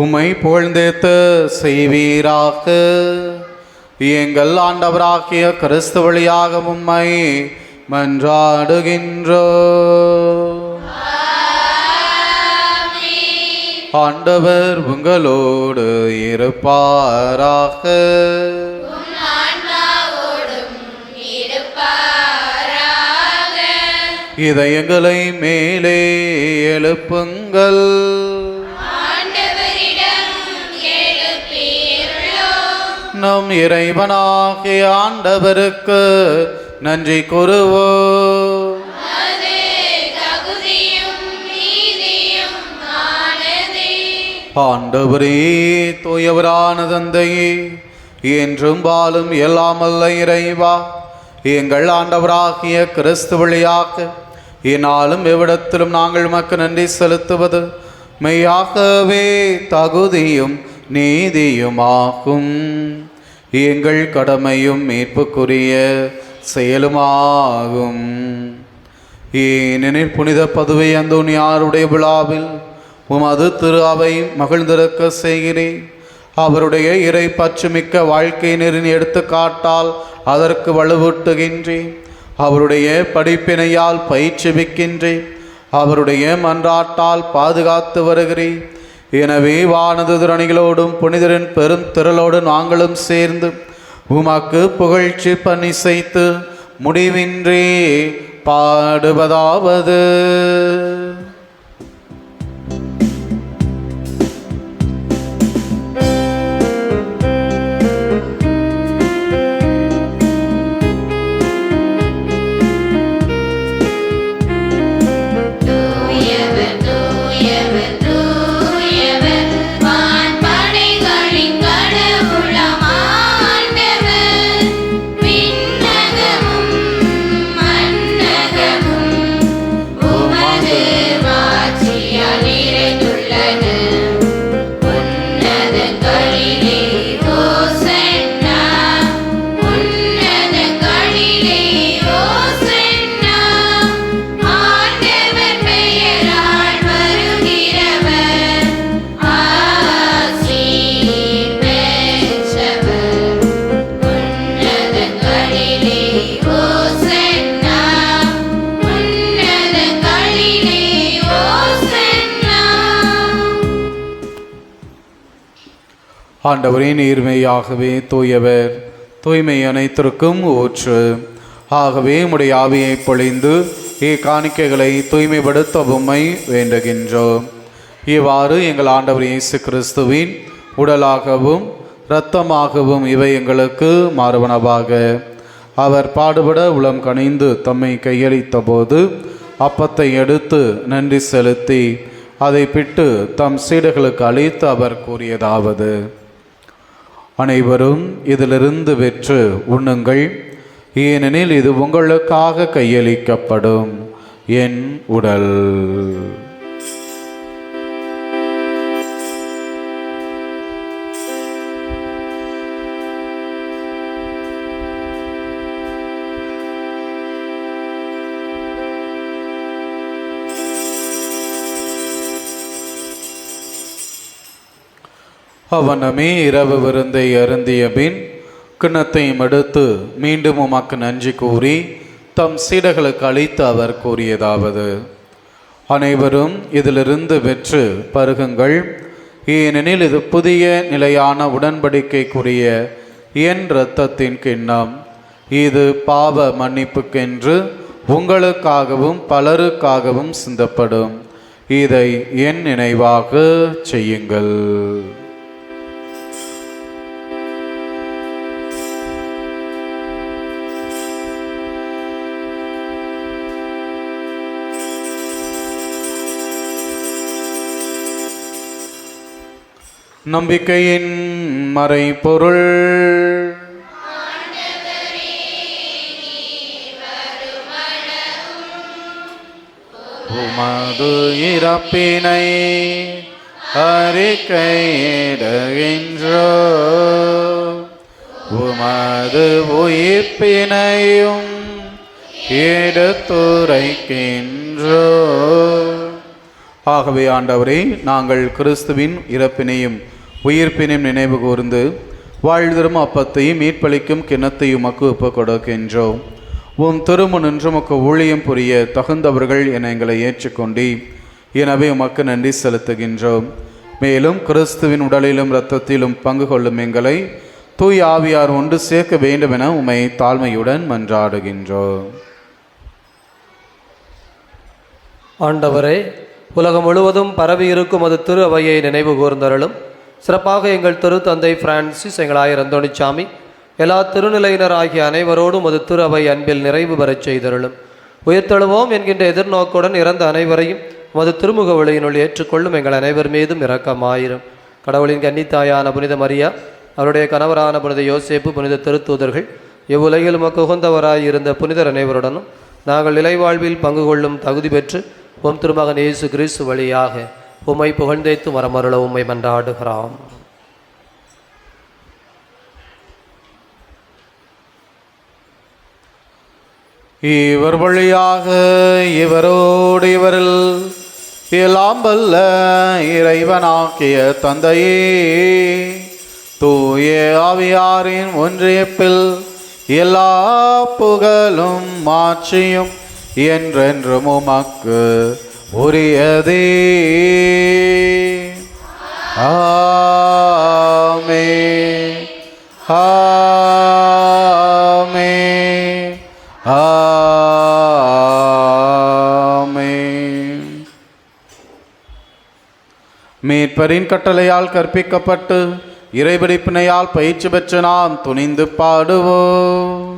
உம்மை புகழ்ந்தேத்த செய்வீராக. எங்கள் ஆண்டவராகிய கிறிஸ்து வழியாக உம்மை மன்றாடுகின்றோ. ஆண்டவர் உங்களோடு இருப்பாராக. இதயங்களை மேலே எழுப்புங்கள். நம் இறைவனாகிய ஆண்டவருக்கு நன்றி கூறுவோம். ஆண்டவரே, தூயவரான தந்தையே, என்றும் வாழும் எல்லாமல்ல இறைவா, எங்கள் ஆண்டவராகிய கிறிஸ்து வழியாக இந்நாளும் எவ்விடத்திலும் நாங்கள் உமக்கு நன்றி செலுத்துவது மெய்யாகவே தகுதியும் நீதியுமாகும். எங்கள் கடமையும் மீட்புக்குரிய செயலுமாகும். ஏனெனில் புனித பதுவை அந்தோணியாருடைய விழாவில் உமது திரு அவை மகிழ்ந்திருக்க செய்கிறேன். அவருடைய இறை பற்றுமிக்க வாழ்க்கையினரின் எடுத்துக்காட்டால் அதற்கு வலுவூட்டுகின்றேன். அவருடைய படிப்பினையால் பயிற்றுவிக்கின்றேன். அவருடைய மன்றாட்டால் பாதுகாத்து வருகிறேன். எனவே வானது திரணிகளோடும் புனிதரின் பெரும் திரளோடு நாங்களும் சேர்ந்து உமக்கு புகழ்ச்சி பணி செய்து முடிவின்றி பாடுவதாவது. ஆண்டவரே, நீர்மையாகவே தூயவர், தூய்மை அனைத்திற்கும் ஊற்று. ஆகவே உம்முடைய ஆவியை பொழிந்து காணிக்கைகளை தூய்மைப்படுத்த உம்மை வேண்டுகின்றோம். இவ்வாறு எங்கள் ஆண்டவர் இயேசு கிறிஸ்துவின் உடலாகவும் இரத்தமாகவும் இவை எங்களுக்கு மாறுவனவாக. அவர் பாடுபட உளம் கனிந்து தம்மை கையளித்த போது அப்பத்தை எடுத்து நன்றி செலுத்தி அதை பிட்டு தம் சீடர்களுக்கு அளித்து அவர் கூறியதாவது: அனைவரும் இதிலிருந்து பெற்று உண்ணுங்கள், ஏனெனில் இது உங்களுக்காக கையளிக்கப்படும் என் உடல். அவனமே இரவு விருந்தை அருந்திய பின் கிண்ணத்தையும் எடுத்து மீண்டும் உமக்கு நன்றி கூறி தம் சீடர்களுக்கு அளித்து அவர் கூறியதாவது: அனைவரும் இதிலிருந்து பெற்று பருகுங்கள், ஏனெனில் இது புதிய நிலையான உடன்படிக்கைக்குரிய என் இரத்தத்தின் கிண்ணம். இது பாவ மன்னிப்புக்கென்று உங்களுக்காகவும் பலருக்காகவும் சிந்தப்படும். இதை என் நினைவாக செய்யுங்கள். நம்பிக்கையின் மறைபொருள். உமது இறப்பினை அறிக்கையிடுகின்றோம், உமது உயிர்ப்பினையும் எடுத்துரைக்கின்றோம். ஆகவே ஆண்டவரே, நாங்கள் கிறிஸ்துவின் இறப்பினையும் உயிர்ப்பினையும் நினைவு கூர்ந்து வாழ்தரும் அப்பத்தையும் மீட்பளிக்கும் கிண்ணத்தையும் உமக்கு ஒப்புக் கொடுக்கின்றோம். உம் திருமுனின்று உமக்கு ஊழியம் புரிய தகுந்தவர்கள் என எங்களை ஏற்றுக்கொண்டு எனவே உமக்கு நன்றி செலுத்துகின்றோம். மேலும் கிறிஸ்துவின் உடலிலும் இரத்தத்திலும் பங்கு கொள்ளும் எங்களை தூய் ஆவியார் ஒன்று சேர்க்க வேண்டும் என உம்மை தாழ்மையுடன் மன்றாடுகின்றோம். ஆண்டவரே, உலகம் முழுவதும் பரவி இருக்கும் அது திரு அவையை நினைவு கூர்ந்தருளும். சிறப்பாக எங்கள் திருத்தந்தை பிரான்சிஸ், எங்கள் ஆயர் அந்தோணிச்சாமி, எல்லா திருநிலையினர் ஆகிய அனைவரோடும் அது திரு அவை அன்பில் நிறைவு பெறச் செய்தருளும். உயிர்த்தெழுவோம் என்கின்ற எதிர்நோக்குடன் இறந்த அனைவரையும் மது திருமுக வழியினுள் ஏற்றுக்கொள்ளும் எங்கள் அனைவர் மீதும் இரக்கமாயிரும். கடவுளின் கன்னித்தாயான புனித மரியா, அவருடைய கணவரான புனித யோசேப்பு, புனித திருத்தூதர்கள், இவ்வுலகில் உமக்கு உகந்தவராய் இருந்த புனிதர் அனைவருடனும் நாங்கள் நிலைவாழ்வில் பங்கு கொள்ளும் தகுதி பெற்று உம் திருமகன் இயேசு கிறிஸ்து வழியாக உம்மை புகழ்ந்தேத்து மரமருள உம்மை மன்றாடுகிறோம். இவர் வழியாக இவரோடு இவரில் எல்லாம் வல்ல இறைவனாக்கிய தந்தையே, தூய ஆவியாரின் ஒன்றியப்பில் எல்லா புகழும் மாட்சியும் என்றென்றும் உமக்கு உரியதே. ஆமென், ஆமென், ஆமென். மீட்பரின் கட்டளையால் கற்பிக்கப்பட்டு இறைபிடிப்பினையால் பயிற்சி பெற்று நாம் துணிந்து பாடுவோம்.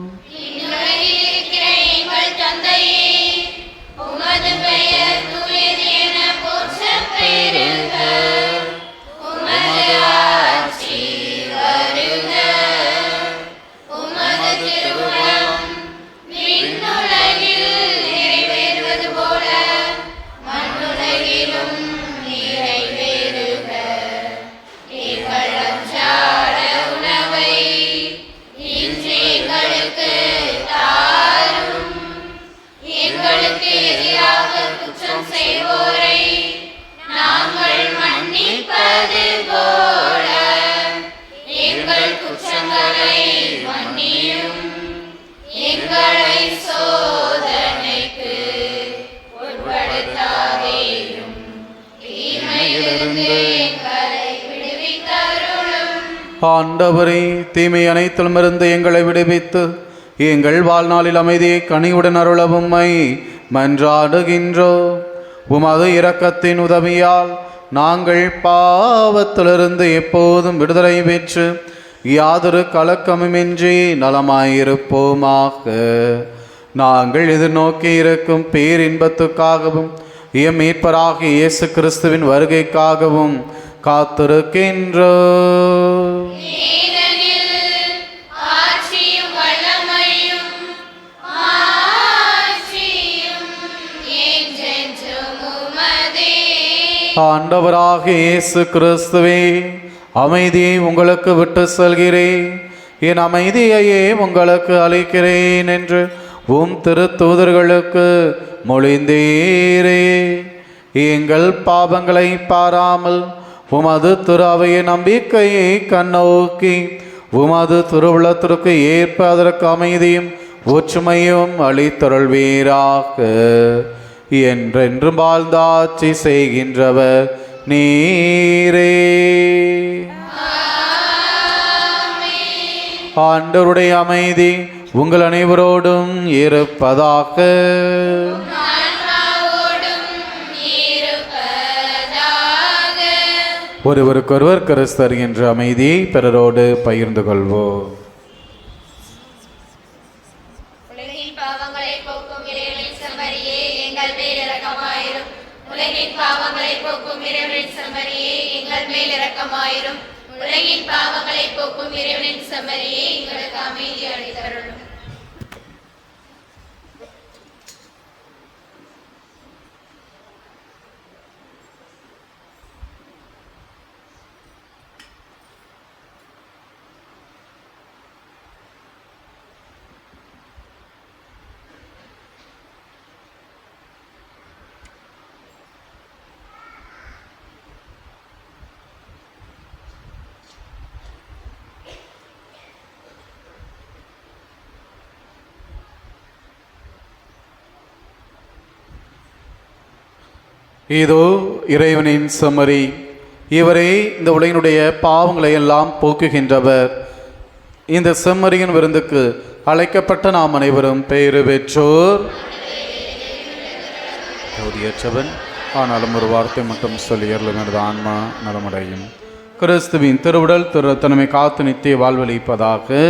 ஆண்டவரே, தீமை அனைத்திலுமிருந்து எங்களை விடுவித்து எங்கள் வாழ்நாளில் அமைதியை கனிவுடன் அருளவும்மை மன்றாடுகின்றோம். உமது இரக்கத்தின் உதவியால் நாங்கள் பாவத்திலிருந்து எப்போதும் விடுதலை பெற்று யாதொரு கலக்கமுமின்றி நலமாயிருப்போமாக. நாங்கள் எதிர்நோக்கி இருக்கும் பேரின்பத்துக்காகவும் எம் மீட்பராகிய இயேசு கிறிஸ்துவின் வருகைக்காகவும் காத்திருக்கின்றோம். ஆண்டவராகிய இயேசு கிறிஸ்துவே, அமைதியை உங்களுக்கு விட்டு செல்கிறேன், என் அமைதியையே உங்களுக்கு அளிக்கிறேன் என்று உம் திருத்தூதர்களுக்கு மொழிந்தீரே. எங்கள் பாவங்களை பாராமல் உமது திரு அவையின் நம்பிக்கையை கண்ணோக்கி உமது திருவுள்ளத்திற்கு ஏற்ப அதற்கு அமைதியும் ஒற்றுமையும் அளித்தருள்வீராக. என்றென்றும் வாழ்ந்தாட்சி செய்கின்றவர் நீரே. ஆண்டவருடைய அமைதி உங்கள் அனைவரோடும் இருப்பதாக. ஒருவருக்கொருவர் கிறிஸ்தர் என்ற அமைதியை பிறரோடு பகிர்ந்து கொள்வோம். உலகின் பாவங்களை போக்கும் இறைவனின் செம்மறியே எங்கள் மேல் இரக்கமாயிரும். உலகின் பாவங்களை போக்கும் இறைவனின் செம்மறியே எங்களுக்கு அமைதி அளித்தருளும். இதோ இறைவனின் செம்மறி, இவரே இந்த உலகினுடைய பாவங்களை எல்லாம் போக்குகின்றவர். இந்த செம்மறியின் விருந்துக்கு அழைக்கப்பட்ட நாம் அனைவரும் பேறு பெற்றோர். தகுதியற்றவன், ஆனாலும் ஒரு வார்த்தை மட்டும் சொல்லி அருளும், எனது ஆன்மா நலமடையும். கிறிஸ்துவின் திருவுடல் திருத்தனமை காத்து நித்திய வாழ்வளிப்பதாக.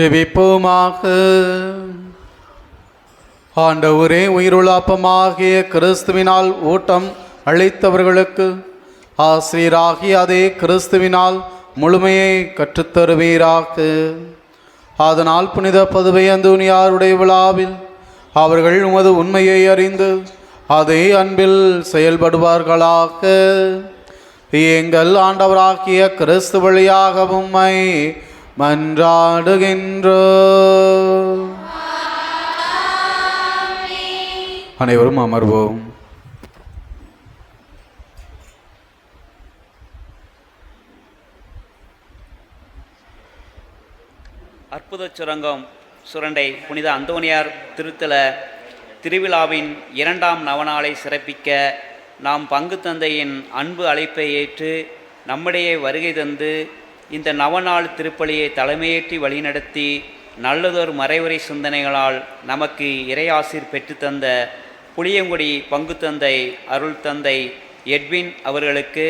ஜெபிப்போமாக. ஆண்டவரே, உயிருளாப்பமாகிய கிறிஸ்துவினால் ஊட்டம் அளித்தவர்களுக்கு ஆசிரியராகி அதே கிறிஸ்துவினால் முழுமையை கற்றுத்தருவீராக. அதனால் புனித பதுவை அந்தோனியாருடைய விழாவில் அவர்கள் உமது உண்மையை அறிந்து அதே அன்பில் செயல்படுவார்களாக. எங்கள் ஆண்டவராகிய கிறிஸ்து வழியாக உம்மை மன்றாடுகின்றோம். அனைவரும் அமர்வோம். அற்புத சுரங்கம் சுரண்டை புனித அந்தோனியார் திருத்தல திருவிழாவின் 2ஆம் நவநாளை சிறப்பிக்க நாம் பங்கு தந்தையின் அன்பு அழைப்பை ஏற்று நம்மிடையே வருகை தந்து இந்த நவநாள் திருப்பலியை தலைமையேற்றி வழிநடத்தி நல்லதொரு மறைவுரை சிந்தனைகளால் நமக்கு இறையாசிர் பெற்றுத்தந்த புளியங்குடி பங்கு தந்தை அருள் தந்தை எட்வின் அவர்களுக்கு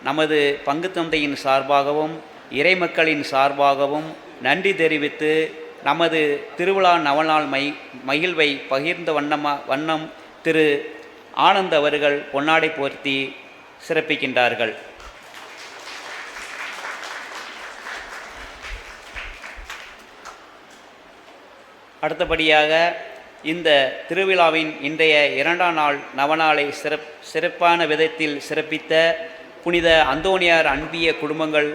நமது பங்கு தந்தையின் சார்பாகவும் இறைமக்களின் சார்பாகவும் நன்றி தெரிவித்து நமது திருவிழா நவநாள் மகிழ்வை பகிர்ந்த வண்ணம் திரு ஆனந்த் அவர்கள் பொன்னாடை போர்த்தி சிறப்பிக்கின்றார்கள். அடுத்தபடியாக இந்த திருவிழாவின் இன்றைய 2ஆம் நாள் நவநாளை சிறப்பான விதத்தில் சிறப்பித்த புனித அந்தோனியார் அன்பிய குடும்பங்கள்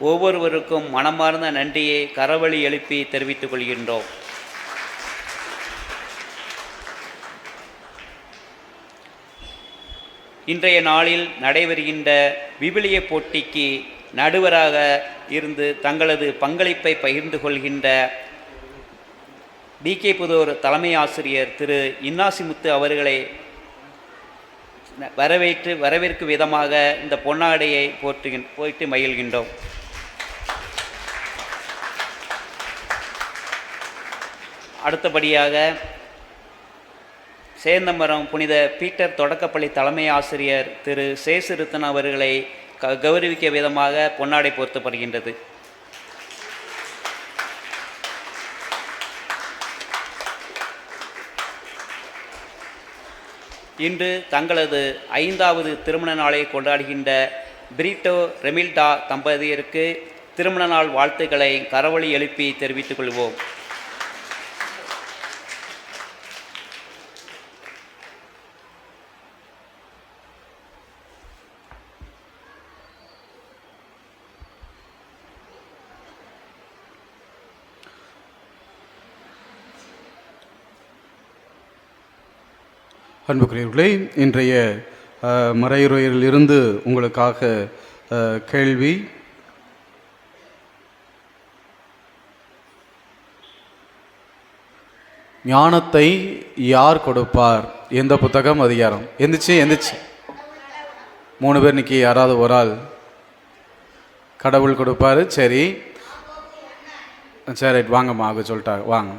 ஒவ்வொருவருக்கும் மனமார்ந்த நன்றியை கரவழி எழுப்பி தெரிவித்துக் கொள்கின்றோம். இன்றைய நாளில் நடைபெறுகின்ற விவிலிய போட்டிக்கு நடுவராக இருந்து தங்களது பங்களிப்பை பகிர்ந்து கொள்கின்ற டிகே புதூர் தலைமை ஆசிரியர் திரு இன்னாசிமுத்து அவர்களை வரவேற்கும் விதமாக இந்த பொன்னாடையை போட்டு மகிழ்கின்றோம். அடுத்தபடியாக சேந்தமரம் புனித பீட்டர் தொடக்கப்பள்ளி தலைமை ஆசிரியர் திரு சேசுருத்தன் அவர்களை கௌரவிக்க விதமாக பொன்னாடை போர்த்தப்படுகின்றது. இன்று தங்களது 5வது திருமண நாளை கொண்டாடுகின்ற பிரிட்டோ ரெமில்டா தம்பதியருக்கு திருமண நாள் வாழ்த்துக்களை கரவொலி எழுப்பி தெரிவித்துக் கொள்வோம். அன்புக்குரியவர்களே, இன்றைய மறையுரையிலிருந்து உங்களுக்காக கேள்வி. ஞானத்தை யார் கொடுப்பார்? எந்த புத்தகம், அதிகாரம்? எந்திரிச்சு 3 பேர் நிற்கி, யாராவது ஒரு ஆள். கடவுள் கொடுப்பாரு. சரி ரைட், வாங்கம்மா. ஆக சொல்லிட்டாங்க, வாங்க.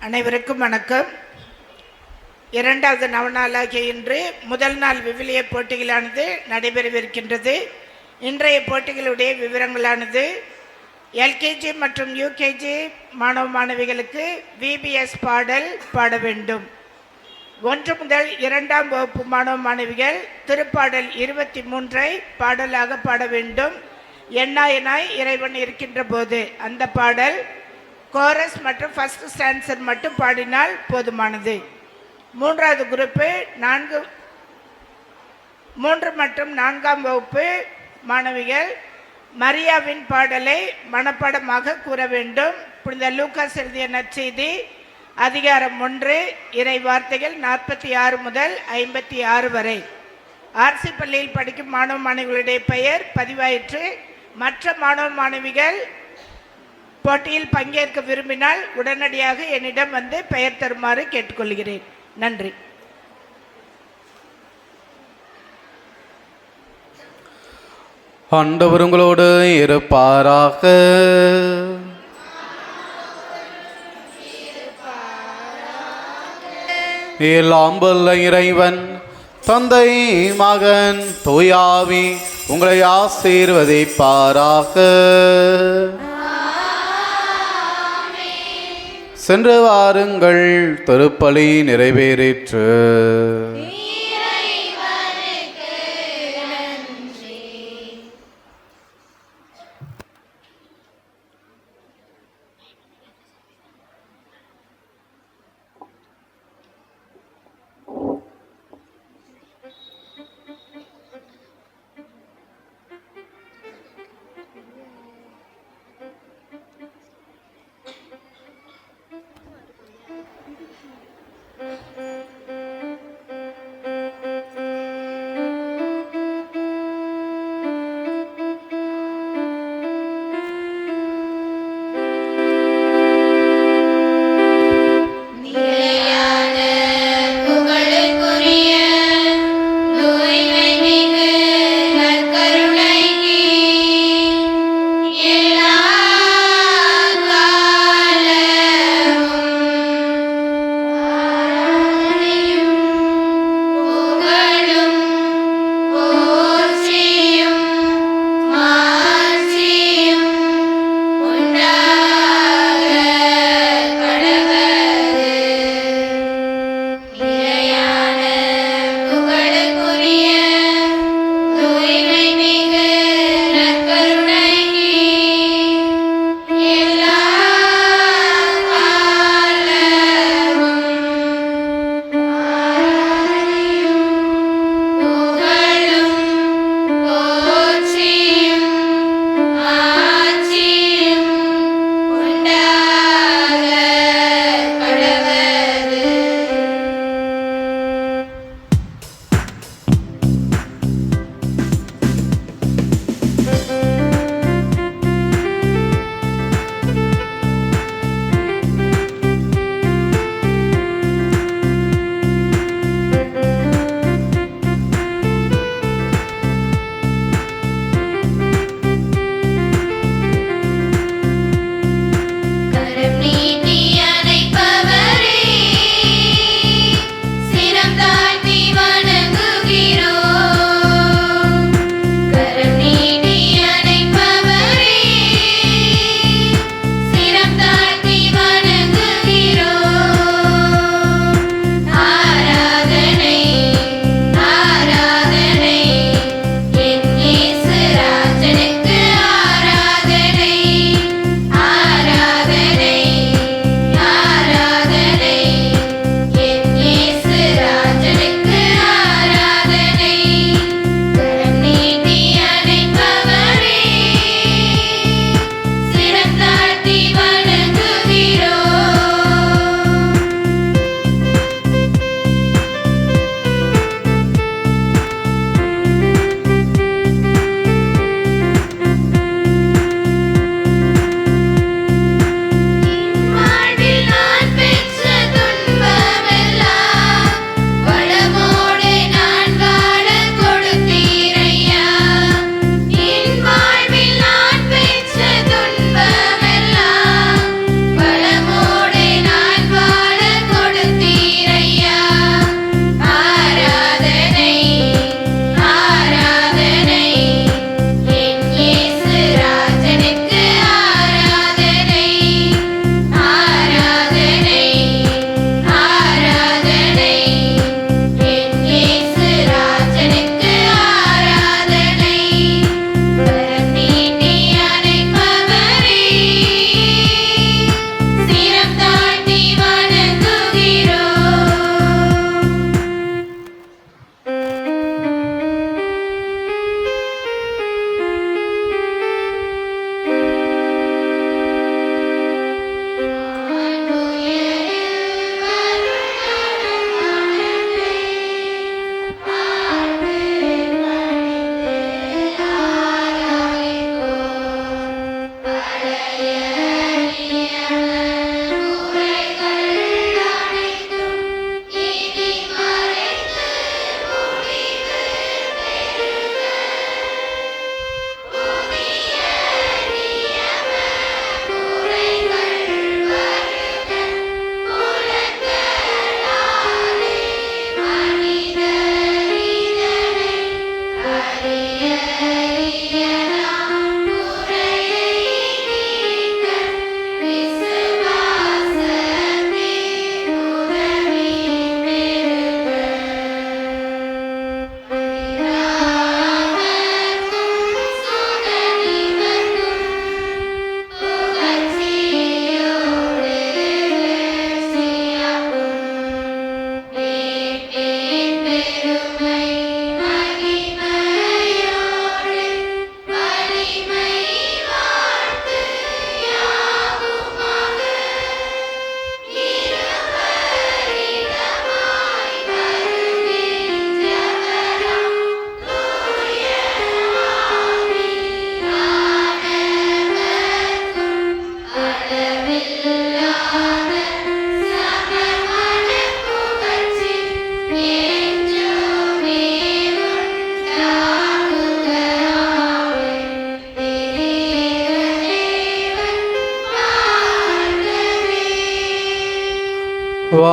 அனைவருக்கும் வணக்கம். 2வது நவநாளாகிய இன்று முதல் நாள் விவிலிய போட்டிகளானது நடைபெறவிருக்கின்றது. இன்றைய போட்டிகளுடைய விவரங்களானது எல்கேஜி மற்றும் யூகேஜி மாணவ மாணவிகளுக்கு விபிஎஸ் பாடல் பாட வேண்டும். 1 முதல் 2ஆம் வகுப்பு மாணவ மாணவிகள் திருப்பாடல் 23 பாடலாக பாட வேண்டும். எண்ணாயனாய் இறைவன் இருக்கின்ற போது அந்த பாடல் கோரஸ் மற்றும் ஃபர்ஸ்ட் ஸ்டான்சர் மட்டும் பாடினால் போதுமானது. 3வது குரூப்பு 3 மற்றும் 4ஆம் வகுப்பு மாணவிகள் மரியாவின் பாடலை மனப்பாடமாக கூற வேண்டும். புனித லூக்காஸ் எழுதிய நற்செய்தி அதிகாரம் 1 இறை வார்த்தைகள் 46 முதல் 56 வரை. ஆர்சி பள்ளியில் படிக்கும் மாணவ மாணவிகளுடைய பெயர் பதிவாயிற்று. மற்ற மாணவ மாணவிகள் போட்டியில் பங்கேற்க விரும்பினால் உடனடியாக என்னிடம் வந்து பெயர் தருமாறு கேட்டுக்கொள்கிறேன். நன்றி. ஆண்டவர் உங்களோடு இருப்பாராக. எல்லாம் வல்ல இறைவன் தந்தை மகன் தூயாவி உங்களை ஆசீர்வதிப்பாராக. சென்று வாருங்கள், திருப்பலி நிறைவேறிற்று.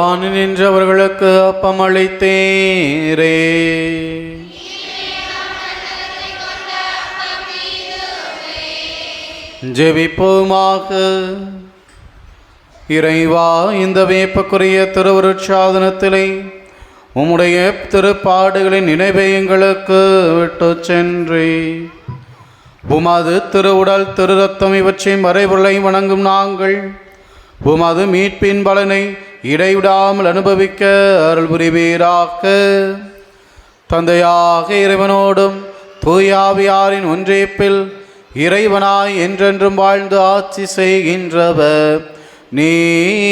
வானி நின்றவர்களுக்கு அப்பம் அளித்தீரே. ஜெபிப்போமாக. இறைவா, இந்த வேப்பக்குரிய திருவுருட்சாதனத்திலே உம்முடைய திருப்பாடுகளின் நினைவை எங்களுக்கு விட்டு சென்றே. உமது திருவுடல் திரு ரத்தம் இவற்றை மறைபொருளை வணங்கும் நாங்கள் உமது மீட்பின் பலனை இடைவிடாமல் அனுபவிக்க அருள் புரிவீராக. தந்தையாக இறைவனோடும் தூயாவியாரின் ஒன்றேப்பில் இறைவனாய் என்றென்றும் வாழ்ந்து ஆட்சி செய்கின்றவர் நீரே.